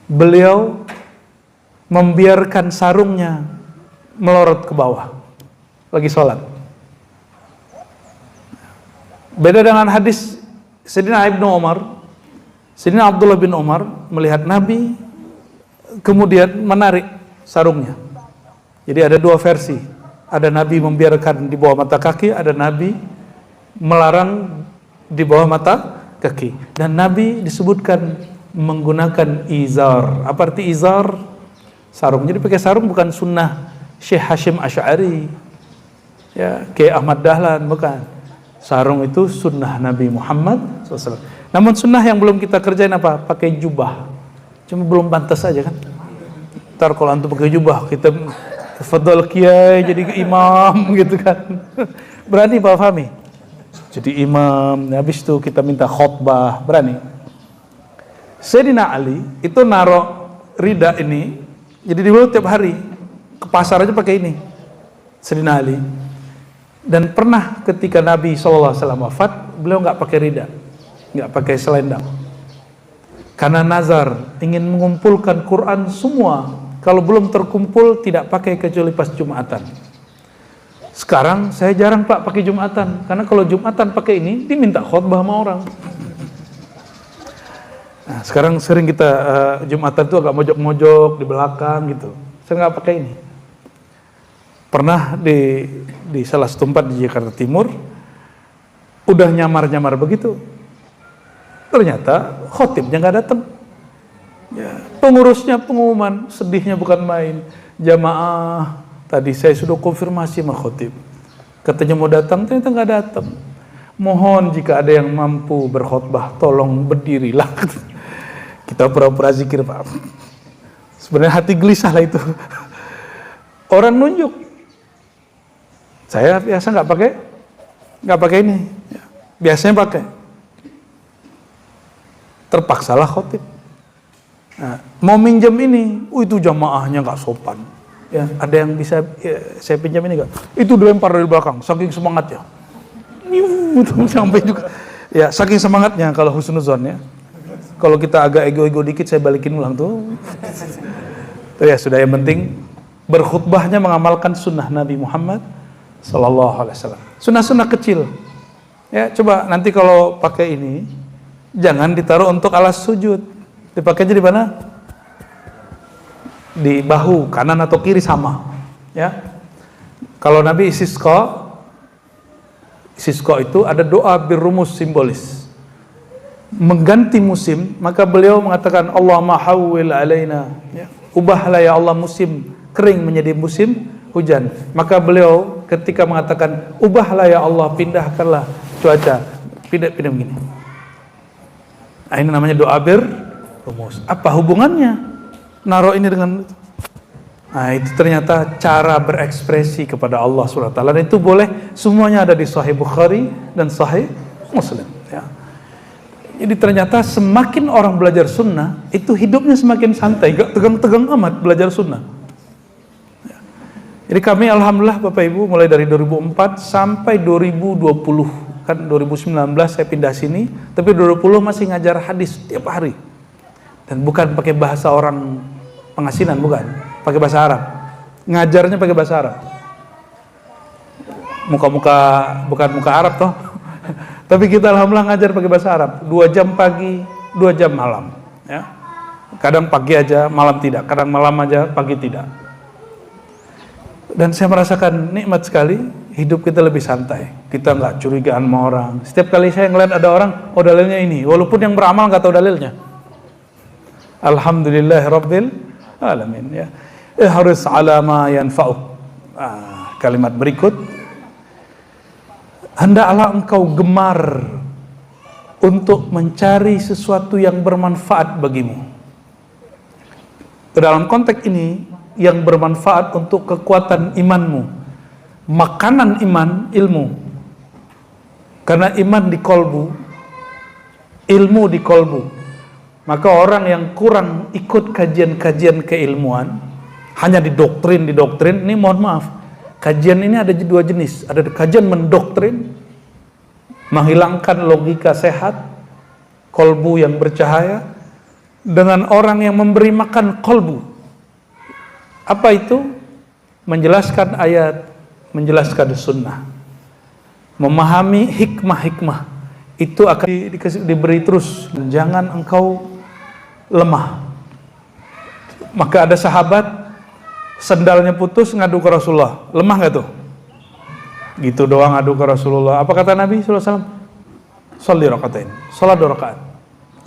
beliau membiarkan sarungnya melorot ke bawah lagi sholat. Beda dengan hadis Sayyidina Ibnu Umar, Sayyidina Abdullah bin Umar melihat Nabi kemudian menarik sarungnya. Jadi ada dua versi. Ada Nabi membiarkan di bawah mata kaki, ada Nabi melarang di bawah mata kaki. Dan Nabi disebutkan menggunakan izar. Apa arti izar? Sarung. Jadi pakai sarung bukan sunnah Syekh Hashim Asy'ari, ya, kayak Ahmad Dahlan, bukan. Sarung itu sunnah Nabi Muhammad SAW. Namun sunnah yang belum kita kerjain apa? Pakai jubah. Cuma belum pantas saja kan. Ntar kalau antum pakai jubah, kita fadal kiai jadi imam gitu kan. Berani Pak Fahmi? Jadi imam, habis itu kita minta khutbah, berani? Sayyidina Ali itu naruh rida ini, jadi dibawa tiap hari ke pasar aja pakai ini. Sayyidina Ali. Dan pernah ketika Nabi SAW wafat, beliau nggak pakai rida, nggak pakai selendang, karena nazar ingin mengumpulkan Quran semua. Kalau belum terkumpul tidak pakai kecuali pas Jumatan. Sekarang saya jarang Pak pakai Jumatan, karena kalau Jumatan pakai ini diminta khutbah sama orang. Nah, sekarang sering kita Jumatan itu agak mojok-mojok di belakang gitu. Saya nggak pakai ini. Pernah di salah satu tempat di Jakarta Timur, udah nyamar-nyamar begitu, ternyata khotibnya nggak datang. Ya, pengurusnya pengumuman, sedihnya bukan main. Jamaah, tadi saya sudah konfirmasi sama khotib, katanya mau datang, ternyata nggak datang. Mohon jika ada yang mampu berkhutbah, tolong berdirilah. Kita pura-pura zikir Pak. Sebenarnya hati gelisah lah itu. Orang nunjuk, saya biasa nggak pakai ini. Biasanya pakai. Terpaksalah khotib. Nah, mau minjem ini, itu jamaahnya nggak sopan. Ya, ada yang bisa saya pinjam ini nggak? Itu dilempar dari belakang, saking semangatnya. Sampai juga. Ya, saking semangatnya kalau husnuzon ya. Kalau kita agak ego-ego dikit, saya balikin ulang tuh. Tuh ya sudah, yang penting berkhutbahnya mengamalkan sunnah Nabi Muhammad Sallallahu Alaihi Wasallam. Sunnah-sunnah kecil. Ya, coba nanti kalau pakai ini, jangan ditaruh untuk alas sujud. Dipakainya di mana? Di bahu, kanan atau kiri sama. Ya. Kalau Nabi istisqa itu ada doa birumus simbolis. Mengganti musim, maka beliau mengatakan Allahumma hawwil alaina. Ya. Ubahlah ya Allah musim kering menjadi musim hujan. Maka beliau ketika mengatakan ubahlah ya Allah, pindahkanlah cuaca. Pindah begini. Nah, ini namanya doa rumus. Apa hubungannya naruh ini dengan itu? Nah, itu ternyata cara berekspresi kepada Allah SWT. Dan itu boleh, semuanya ada di Sahih Bukhari dan Sahih Muslim ya. Jadi ternyata semakin orang belajar sunnah, itu hidupnya semakin santai, gak tegang-tegang amat belajar sunnah ya. Jadi kami alhamdulillah Bapak Ibu, mulai dari 2004 sampai 2020, kan 2019 saya pindah sini, tapi 2020 masih ngajar hadis tiap hari. Dan bukan pakai bahasa orang pengasinan, bukan. Pakai bahasa Arab. Ngajarnya pakai bahasa Arab. Muka-muka, bukan muka Arab toh. Tapi kita alhamdulillah ngajar pakai bahasa Arab. 2 jam pagi, 2 jam malam. Ya. Kadang pagi aja, malam tidak. Kadang malam aja, pagi tidak. Dan saya merasakan nikmat sekali, hidup kita lebih santai. Kita nggak curigaan sama orang. Setiap kali saya ngeliat ada orang, oh dalilnya ini. Walaupun yang beramal nggak tahu dalilnya. Alhamdulillahirabbil alamin ya. Ihris ala ma yanfa'uk. Kalimat berikut, hendaklah engkau gemar untuk mencari sesuatu yang bermanfaat bagimu. Dalam konteks ini, yang bermanfaat untuk kekuatan imanmu. Makanan iman, ilmu. Karena iman di kolbu, ilmu di kolbu. Maka orang yang kurang ikut kajian-kajian keilmuan, hanya didoktrin, ini mohon maaf, kajian ini ada 2 jenis. Ada kajian mendoktrin, menghilangkan logika sehat, kolbu yang bercahaya, dengan orang yang memberi makan kolbu. Apa itu? Menjelaskan ayat, menjelaskan sunnah. memahami hikmah-hikmah itu akan diberi terus. Jangan engkau lemah. Maka ada sahabat sendalnya putus ngadu ke Rasulullah, lemah nggak tuh? Gitu doang ngadu ke Rasulullah. Apa kata Nabi SAW? Sholli rakaatain, sholat 2 rakaat.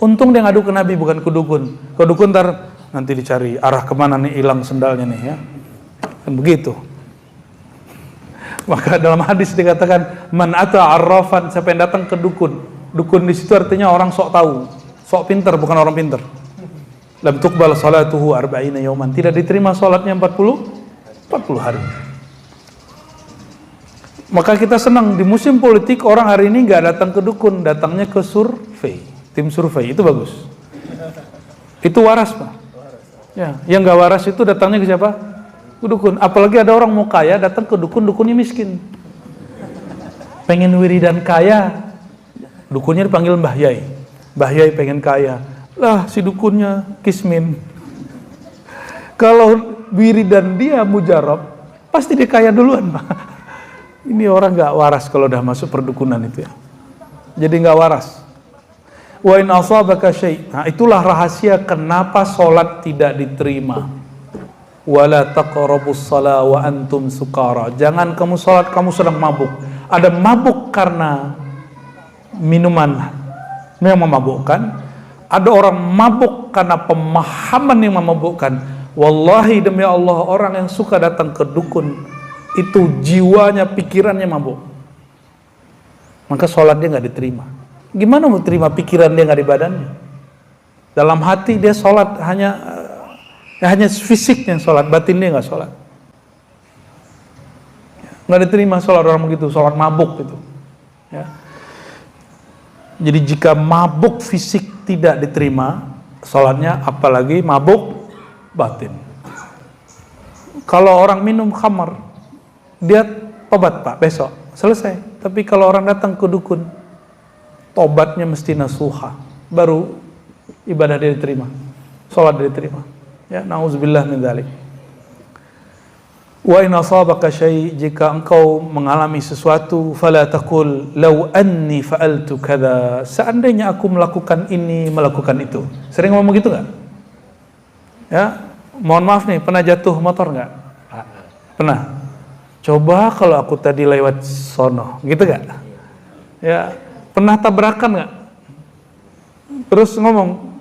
Untung dia ngadu ke Nabi, bukan ke dukun. Ke dukun ntar nanti dicari arah kemana nih hilang sendalnya nih ya. Kan begitu. Maka dalam hadis dikatakan man ata arrafan, siapa yang datang ke dukun. Dukun di situ artinya orang sok tahu, sok pinter, bukan orang pinter. Lam tuqbal salatuhu 40 yawman, tidak diterima salatnya 40 hari. Maka kita senang di musim politik orang hari ini nggak datang ke dukun, datangnya ke survei, tim survei. Itu bagus. Itu waras, Pak. Ya, yang nggak waras itu datangnya ke siapa? Ke dukun. Apalagi ada orang mau kaya datang ke dukun, dukunnya miskin. Pengen wiridan kaya, dukunnya dipanggil Mbah Yai. Mbah Yai pengen kaya. Lah si dukunnya kismin. Kalau wiridan dia mujarab, pasti dia kaya duluan, Pak. Ini orang nggak waras kalau udah masuk perdukunan itu ya. Jadi nggak waras. Wa in asabaka syai'. Nah, itulah rahasia kenapa sholat tidak diterima. Wala taqrabus shalah wa antum sukara. Jangan kamu sholat kamu sedang mabuk. Ada mabuk karena minuman yang memabukkan. Ada orang mabuk karena pemahaman yang memabukkan. Wallahi demi Allah, orang yang suka datang ke dukun itu jiwanya, pikirannya mabuk. Maka sholat dia nggak diterima. Gimana mau terima pikiran dia nggak di badannya? Dalam hati dia sholat hanya fisiknya sholat, batin dia nggak sholat. Nggak diterima sholat orang begitu, sholat mabuk gitu. Ya. Jadi jika mabuk fisik tidak diterima sholatnya, apalagi mabuk batin. Kalau orang minum khamar, dia tobat Pak besok, selesai. Tapi kalau orang datang ke dukun, tobatnya mesti nasuha, baru ibadah dia diterima, sholat dia diterima. Ya, na'udzubillah min dzalik. Wa in asabaka syai', jika engkau mengalami sesuatu, fala taqul law anni fa'altu kadza, seandainya aku melakukan ini, melakukan itu. Sering ngomong gitu enggak? Ya, mohon maaf nih, pernah jatuh motor enggak? Pernah. Coba kalau aku tadi lewat sono, gitu enggak? Ya, pernah tabrakan enggak? Terus ngomong,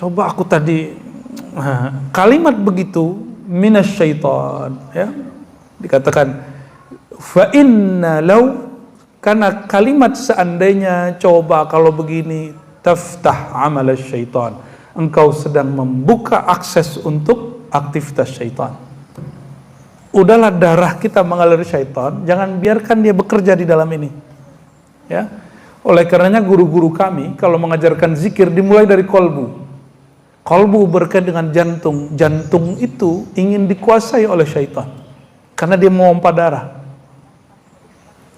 coba aku tadi, kalimat begitu minasyaitan, ya. Dikatakan fa inna law, karena kalimat seandainya, coba kalau begini, taftah amal syaitan, engkau sedang membuka akses untuk aktivitas syaitan. Udahlah, darah kita mengalir syaitan, jangan biarkan dia bekerja di dalam ini. Ya. Oleh karenanya guru-guru kami kalau mengajarkan zikir dimulai dari kolbu. Kolbu berkaitan dengan jantung. Jantung itu ingin dikuasai oleh syaitan karena dia memompa darah.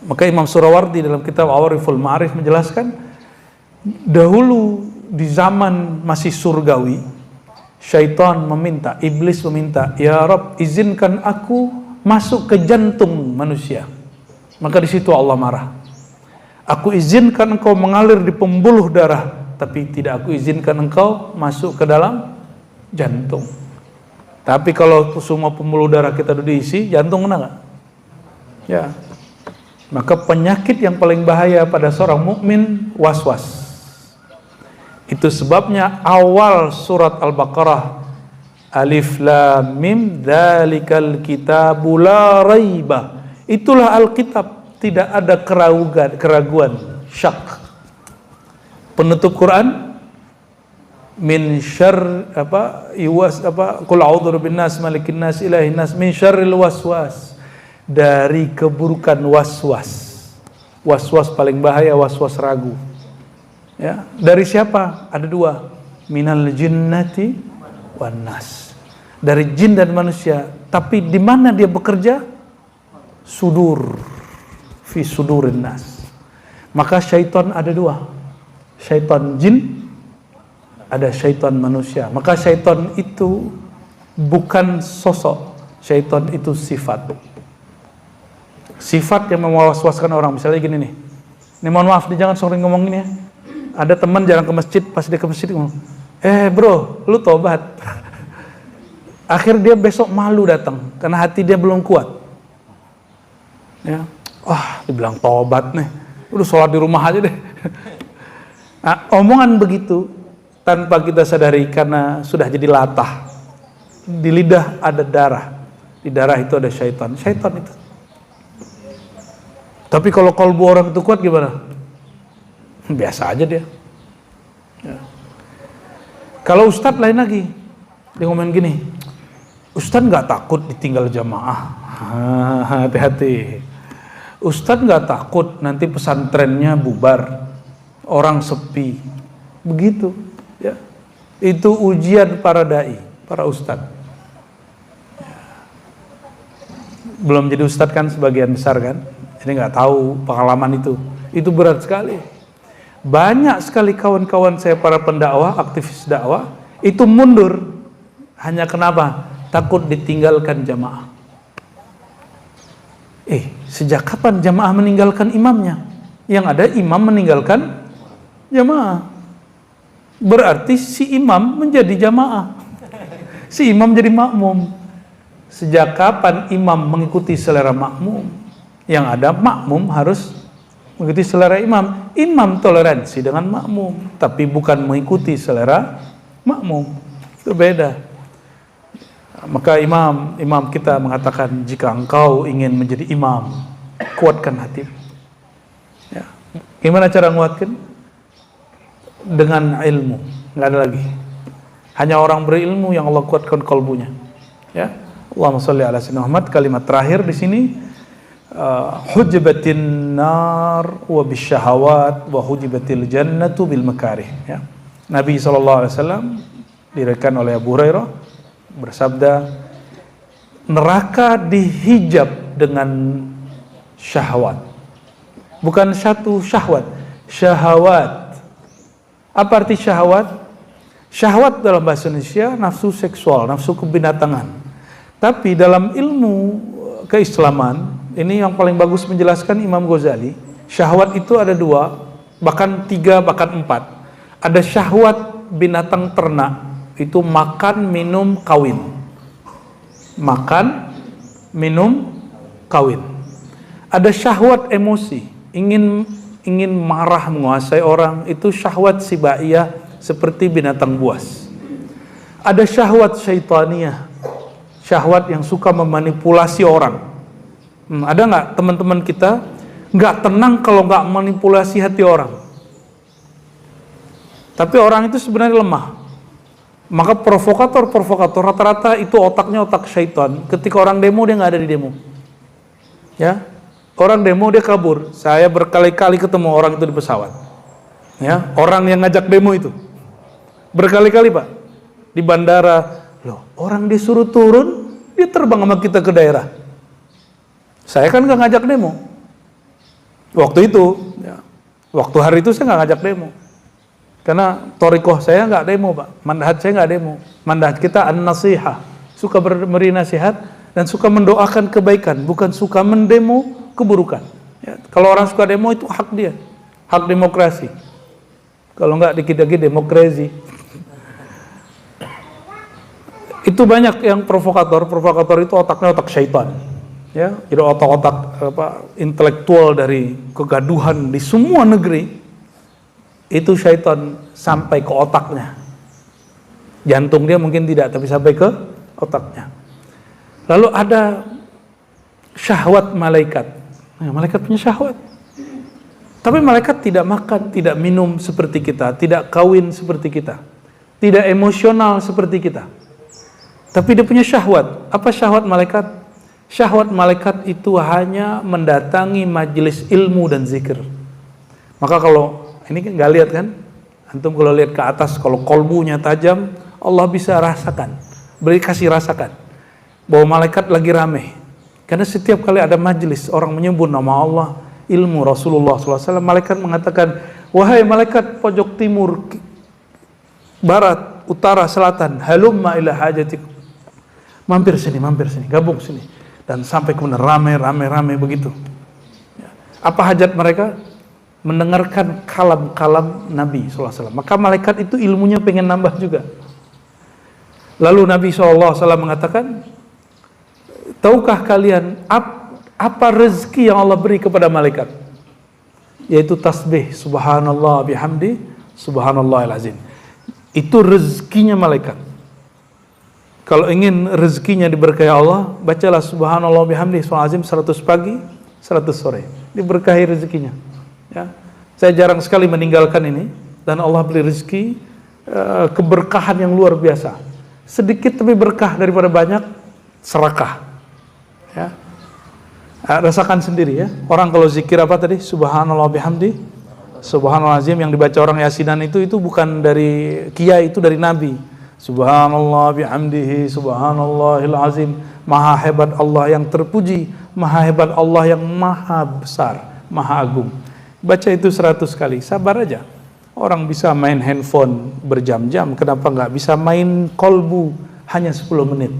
Maka Imam Surawardi dalam kitab Awariful Ma'arif menjelaskan, dahulu di zaman masih surgawi, syaitan meminta, iblis meminta, ya Rabb, izinkan aku masuk ke jantung manusia. Maka di situ Allah marah. Aku izinkan engkau mengalir di pembuluh darah, tapi tidak aku izinkan engkau masuk ke dalam jantung. Tapi kalau semua pembuluh darah kita sudah diisi, jantung kena nggak? Ya. Maka penyakit yang paling bahaya pada seorang mukmin was-was. Itu sebabnya awal surat Al-Baqarah, Alif Lam Mim dzalikal kitabu la raiba. Itulah Alkitab, tidak ada keraguan, syak. Penutup Quran, min syarr qul a'udzu birabbin nas malikin nas ilahin nas min syarril waswas, dari keburukan waswas. Waswas paling bahaya, waswas ragu. Ya, dari siapa? Ada dua, minal jinnati wan nas, dari jin dan manusia. Tapi di mana dia bekerja? Sudur, fi sudurin nas. Maka syaitan ada dua, syaitan jin, ada syaitan manusia. Maka syaitan itu bukan sosok, syaitan itu sifat. Sifat yang mewas-waskan orang, misalnya gini nih. Ini mohon maaf nih, jangan sering ngomong gini ya. Ada teman jarang ke masjid, pas dia ke masjid ngomong, bro, lu tobat. Akhir dia besok malu datang, karena hati dia belum kuat. Ya, dibilang tobat nih, udah sholat di rumah aja deh. Nah, omongan begitu tanpa kita sadari karena sudah jadi latah. Di lidah ada darah, di darah itu ada syaitan itu. Tapi kalau kalbu orang itu kuat gimana? Biasa aja dia. Ya. Kalau ustadz lain lagi, dia ngomongin gini, ustadz nggak takut ditinggal jamaah. Hati-hati. Ustadz nggak takut nanti pesantrennya bubar, orang sepi, begitu. Ya. Itu ujian para dai, para ustadz. Belum jadi ustadz kan sebagian besar kan, jadi nggak tahu pengalaman itu berat sekali. Banyak sekali kawan-kawan saya para pendakwah, aktivis dakwah itu mundur hanya kenapa? Takut ditinggalkan jamaah. Sejak kapan jamaah meninggalkan imamnya? Yang ada imam meninggalkan jamaah. Berarti si imam menjadi jamaah, si imam jadi makmum. Sejak kapan imam mengikuti selera makmum? Yang ada makmum harus mengikuti selera imam. Imam toleransi dengan makmum, tapi bukan mengikuti selera makmum. Itu beda. Maka imam kita mengatakan, jika engkau ingin menjadi imam, kuatkan hati. Ya. Gimana cara nguatkan? Dengan ilmu, nggak ada lagi. Hanya orang berilmu yang Allah kuatkan kalbunya. Ya. Allahumma sholli ala sayyidina Muhammad. Kalimat terakhir di sini, hujibatin nar wa bisyahawat wa hujibatil jannatu bil makarih. Ya. Nabi SAW diriwayatkan oleh Abu Hurairah bersabda, neraka dihijab dengan syahwat. Bukan satu syahwat, syahwat. Apa arti syahwat? Syahwat dalam bahasa Indonesia nafsu seksual, nafsu kebinatangan. Tapi dalam ilmu keislaman, ini yang paling bagus menjelaskan Imam Ghazali, syahwat itu ada 2, bahkan 3, bahkan 4. Ada syahwat binatang ternak, itu makan, minum, kawin. Makan, minum, kawin. Ada syahwat emosi, ingin marah menguasai orang, itu syahwat sibaiyah seperti binatang buas. Ada syahwat syaitaniyah, syahwat yang suka memanipulasi orang. Ada nggak teman-teman kita nggak tenang kalau nggak manipulasi hati orang? Tapi orang itu sebenarnya lemah. Maka provokator rata-rata itu otaknya otak syaitan. Ketika orang demo, dia nggak ada di demo. Ya, orang demo dia kabur. Saya berkali-kali ketemu orang itu di pesawat. Ya, orang yang ngajak demo itu berkali-kali, Pak, di bandara. Loh, orang disuruh turun, dia terbang sama kita ke daerah. Saya kan nggak ngajak demo. Waktu itu, ya, waktu hari itu saya nggak ngajak demo. Karena torikoh saya nggak demo, Pak. Manhaj saya nggak demo. Manhaj kita an-nasihah, suka memberi nasihat dan suka mendoakan kebaikan, bukan suka mendemo keburukan. Ya, kalau orang suka demo itu hak dia, hak demokrasi. Kalau nggak dikit-dikit demokrasi. Itu banyak yang provokator itu otaknya otak syaitan. Ya, jadi otak-otak intelektual dari kegaduhan di semua negeri. Itu syaitan sampai ke otaknya. Jantung dia mungkin tidak, tapi sampai ke otaknya. Lalu ada syahwat malaikat. Nah, malaikat punya syahwat. Tapi malaikat tidak makan, tidak minum seperti kita, tidak kawin seperti kita, tidak emosional seperti kita. Tapi dia punya syahwat. Apa syahwat malaikat? Syahwat malaikat itu hanya mendatangi majelis ilmu dan zikir. Maka kalau ini nggak lihat kan, antum kalau lihat ke atas, kalau kolbunya tajam, Allah bisa rasakan, kasih rasakan bahwa malaikat lagi rame. Karena setiap kali ada majelis orang menyebut nama Allah, ilmu Rasulullah SAW, malaikat mengatakan, wahai malaikat pojok timur, barat, utara, selatan, halumma ila hajatikum. Mampir sini, gabung sini. Dan sampai kemudian rame begitu. Apa hajat mereka? Mendengarkan kalam-kalam Nabi SAW. Maka malaikat itu ilmunya pengen nambah juga. Lalu Nabi SAW mengatakan, tahukah kalian apa rezeki yang Allah beri kepada malaikat? Yaitu tasbih, subhanallah bihamdi, subhanallahil azim. Itu rezekinya malaikat. Kalau ingin rezekinya diberkahi Allah, bacalah subhanallah bihamdi, subhanallah azim 100 pagi, 100 sore. Diberkahi rezekinya. Ya. Saya jarang sekali meninggalkan ini, dan Allah beri rezeki keberkahan yang luar biasa. Sedikit tapi berkah daripada banyak serakah. Ya. Rasakan sendiri ya. Orang kalau zikir apa tadi? Subhanallah bihamdi, subhanallah azim, yang dibaca orang yasinan itu bukan dari kiai, itu dari Nabi. Subhanallah bihamdihi, subhanallahil azim. Maha hebat Allah yang terpuji, maha hebat Allah yang maha besar, maha agung. Baca itu 100 kali, sabar aja. Orang bisa main handphone berjam-jam, kenapa nggak bisa main kolbu hanya 10 menit?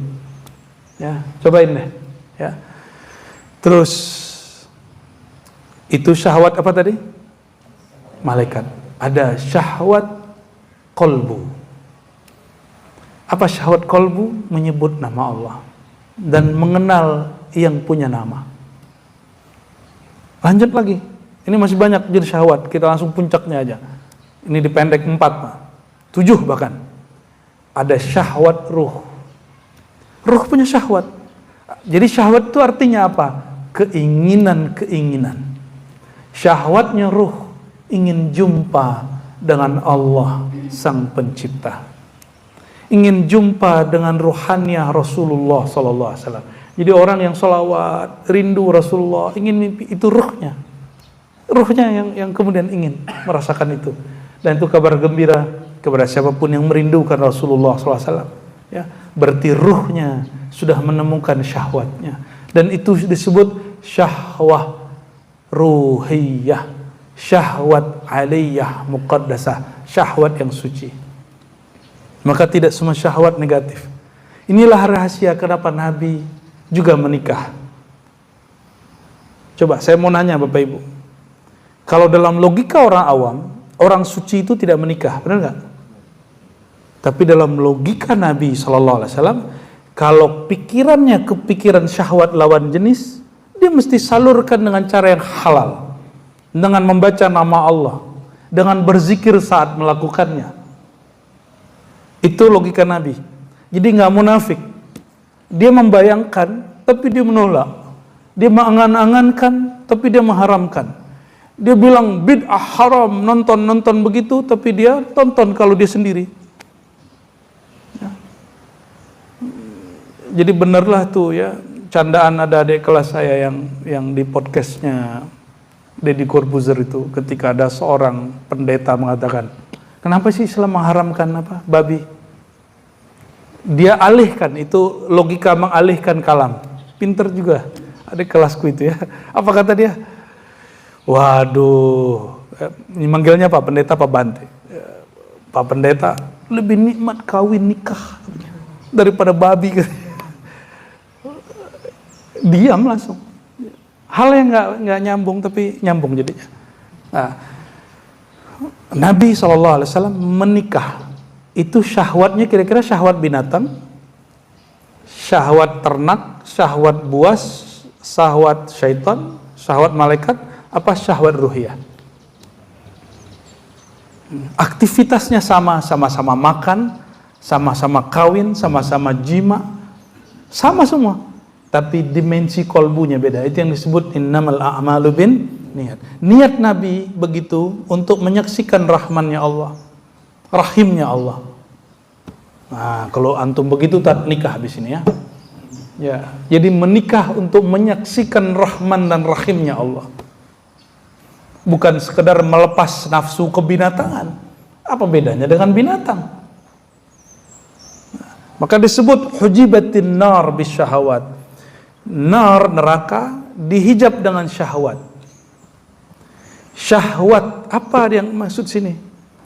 Ya, cobain deh. Ya. Terus itu syahwat apa tadi? Malaikat. Ada syahwat kolbu. Apa syahwat kolbu? Menyebut nama Allah dan mengenal yang punya nama. Lanjut lagi. Ini masih banyak jenis syahwat. Kita langsung puncaknya aja. Ini dipendek 4, 7 bahkan. Ada syahwat ruh. Ruh punya syahwat. Jadi syahwat itu artinya apa? Keinginan-keinginan. Syahwatnya ruh ingin jumpa dengan Allah Sang Pencipta. Ingin jumpa dengan ruhannya Rasulullah SAW. Jadi orang yang sholawat, rindu Rasulullah, ingin mimpi, itu ruhnya. Ruhnya yang kemudian ingin merasakan itu. Dan itu kabar gembira kepada siapapun yang merindukan Rasulullah SAW. Ya, berarti ruhnya sudah menemukan syahwatnya. Dan itu disebut syahwah ruhiyah, syahwat aliyah muqaddasah, syahwat yang suci. Maka tidak semua syahwat negatif. Inilah rahasia kenapa Nabi juga menikah. Coba saya mau nanya Bapak Ibu, kalau dalam logika orang awam, orang suci itu tidak menikah, benar nggak? Tapi dalam logika Nabi SAW, kalau pikirannya kepikiran syahwat lawan jenis, dia mesti salurkan dengan cara yang halal, dengan membaca nama Allah, dengan berzikir saat melakukannya. Itu logika Nabi. Jadi nggak munafik. Dia membayangkan, tapi dia menolak. Dia mengangan-angankan, tapi dia mengharamkan. Dia bilang bid'ah haram, nonton begitu, tapi dia tonton kalau dia sendiri. Ya. Jadi benerlah tuh ya, candaan ada adik kelas saya yang di podcastnya Deddy Corbuzier itu, ketika ada seorang pendeta mengatakan, kenapa sih Islam mengharamkan babi? Dia alihkan, itu logika mengalihkan kalam. Pinter juga adik kelasku itu ya. Apa kata dia? Waduh, manggilnya Pak Pendeta Pak Bante. Pak Pendeta, lebih nikmat kawin nikah daripada babi. Diam langsung. Hal yang nggak nyambung, tapi nyambung jadinya. Nah, Nabi SAW menikah. Itu syahwatnya kira-kira syahwat binatang, syahwat ternak, syahwat buas, syahwat syaitan, syahwat malaikat, apa syahwat ruhiyah? Aktivitasnya sama-sama makan, sama-sama kawin, sama-sama jima, sama semua. Tapi dimensi kolbunya beda. Itu yang disebut innamal a'malu bin niat. Niat Nabi begitu untuk menyaksikan rahmannya Allah, rahimnya Allah. Nah, kalau antum begitu tak nikah habis ini ya. Ya, jadi menikah untuk menyaksikan rahman dan rahimnya Allah. Bukan sekedar melepas nafsu kebinatangan. Apa bedanya dengan binatang? Nah, maka disebut hujibatin nar bisyahawat. Nar, neraka, dihijab dengan syahwat. Syahwat, apa yang maksud sini?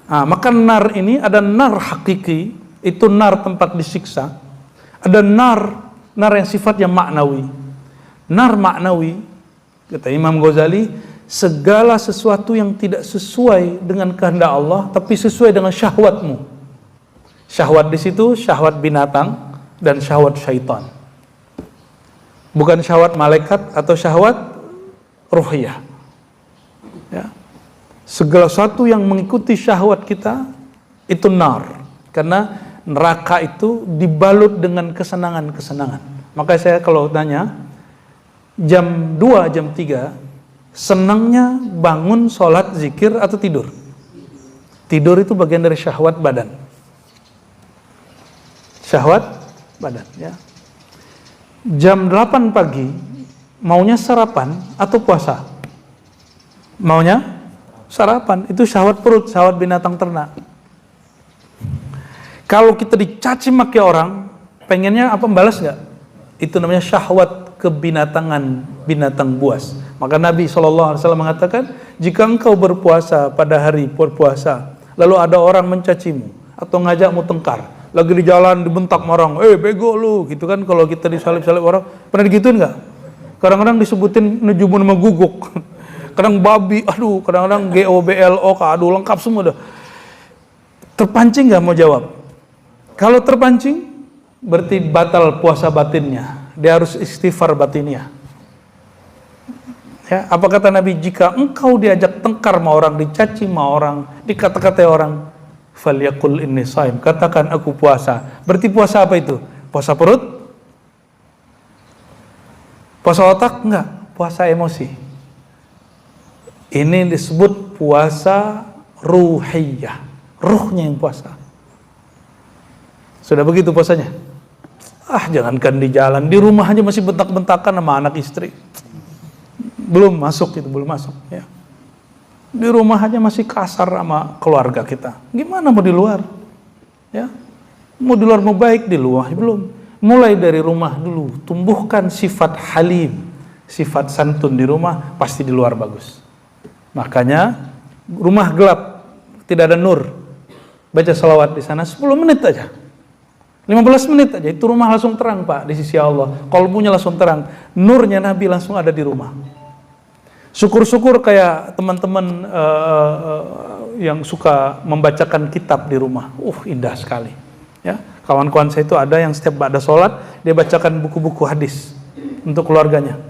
Nah, maka nar ini ada nar hakiki, itu nar tempat disiksa. Ada nar yang sifatnya maknawi. Nar maknawi, kata Imam Ghazali, segala sesuatu yang tidak sesuai dengan kehendak Allah tapi sesuai dengan syahwatmu. Syahwat di situ syahwat binatang dan syahwat syaitan. Bukan syahwat malaikat atau syahwat ruhiyah. Ya. Segala sesuatu yang mengikuti syahwat kita itu nar. Karena neraka itu dibalut dengan kesenangan-kesenangan. Maka saya kalau tanya, jam 2, jam 3, senangnya bangun, sholat, zikir, atau tidur? Tidur itu bagian dari syahwat badan. Syahwat badan, ya. Jam 8 pagi, maunya sarapan atau puasa? Maunya sarapan, itu syahwat perut, syahwat binatang ternak. Kalau kita dicaci maki orang, pengennya apa, membalas nggak? Itu namanya syahwat kebinatangan, binatang buas. Maka Nabi SAW mengatakan, jika engkau berpuasa pada hari berpuasa, lalu ada orang mencacimu atau ngajakmu tengkar, lagi di jalan dibentak orang, bego lu, gitu kan. Kalau kita disalib-salib orang, pernah digituin nggak? Kadang-kadang disebutin nejubun sama guguk, kadang babi, aduh, kadang-kadang GOBLO, aduh, lengkap semua dah. Terpancing nggak mau jawab? Kalau terpancing, berarti batal puasa batinnya. Dia harus istighfar batinnya. Ya, apa kata Nabi? Jika engkau diajak tengkar sama orang, dicaci sama orang, dikata-katai orang, falyaqul inni shaim, katakan aku puasa. Berarti puasa apa itu? Puasa perut? Puasa otak? Enggak, puasa emosi. Ini disebut puasa ruhiyah. Ruhnya yang puasa. Sudah begitu puasanya? Jangankan di jalan, di rumah aja masih bentak-bentakan sama anak istri. Belum masuk itu, belum masuk, ya. Di rumah aja masih kasar sama keluarga kita. Gimana mau di luar? Ya. Mau di luar mau baik, di luar belum. Mulai dari rumah dulu, tumbuhkan sifat halim, sifat santun di rumah, pasti di luar bagus. Makanya rumah gelap, tidak ada nur, baca salawat di sana 10 menit aja, 15 menit aja, itu rumah langsung terang, Pak, di sisi Allah. Qalbunya langsung terang, nurnya Nabi langsung ada di rumah. Syukur-syukur kayak teman-teman yang suka membacakan kitab di rumah, indah sekali. Ya, kawan-kawan saya itu ada yang setiap ba'da sholat dia bacakan buku-buku hadis untuk keluarganya.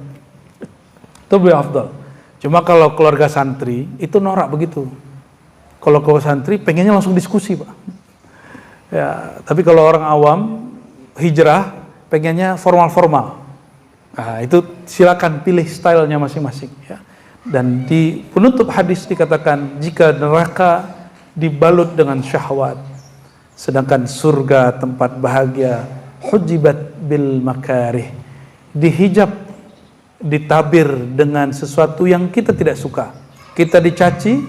Itu lebih afdal. Cuma kalau keluarga santri itu norak begitu. Kalau keluarga santri pengennya langsung diskusi, Pak. Ya, tapi kalau orang awam hijrah pengennya formal-formal. Nah, itu silakan pilih stylenya masing-masing, ya. Dan di penutup hadis dikatakan, jika neraka dibalut dengan syahwat, sedangkan surga tempat bahagia, hujibat bil makarih, dihijab, ditabir dengan sesuatu yang kita tidak suka. Kita dicaci,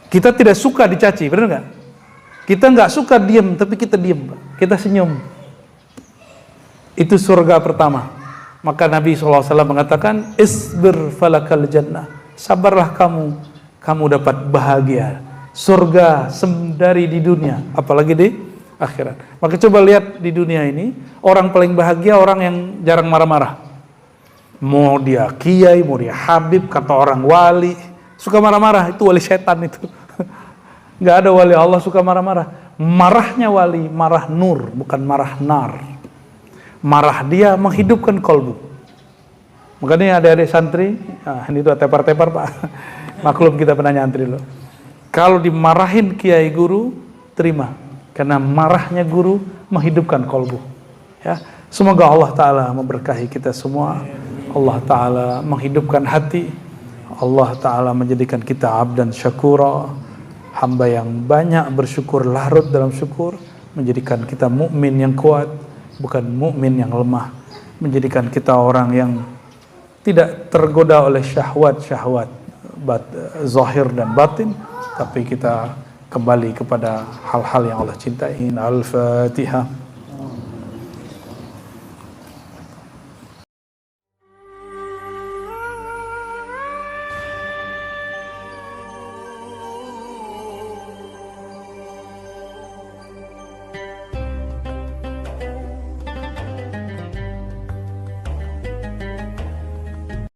kita tidak suka dicaci, benar nggak? Kita nggak suka diam, tapi kita diam, kita senyum. Itu surga pertama. Maka Nabi SAW mengatakan, isbir falakal jannah, sabarlah kamu, kamu dapat bahagia. Surga dari di dunia, apalagi di akhirat. Maka coba lihat di dunia ini, orang paling bahagia orang yang jarang marah-marah. Mau dia kiai, mau dia habib, kata orang wali, suka marah-marah, itu wali setan itu. Nggak ada wali Allah suka marah-marah. Marahnya wali, marah nur, bukan marah nar. Marah dia menghidupkan kolbu. Makanya adik-adik santri, ini tuh tepar-tepar, Pak. Maklum kita pernah nyantri loh. Kalau dimarahin kiai guru, terima. Karena marahnya guru menghidupkan kolbu. Ya, semoga Allah Ta'ala memberkahi kita semua. Allah Ta'ala menghidupkan hati. Allah Ta'ala menjadikan kita abdan syakura, hamba yang banyak bersyukur, larut dalam syukur, menjadikan kita mukmin yang kuat, bukan mukmin yang lemah, menjadikan kita orang yang tidak tergoda oleh syahwat-syahwat zahir dan batin, tapi kita kembali kepada hal-hal yang Allah cintai. Al-Fatihah.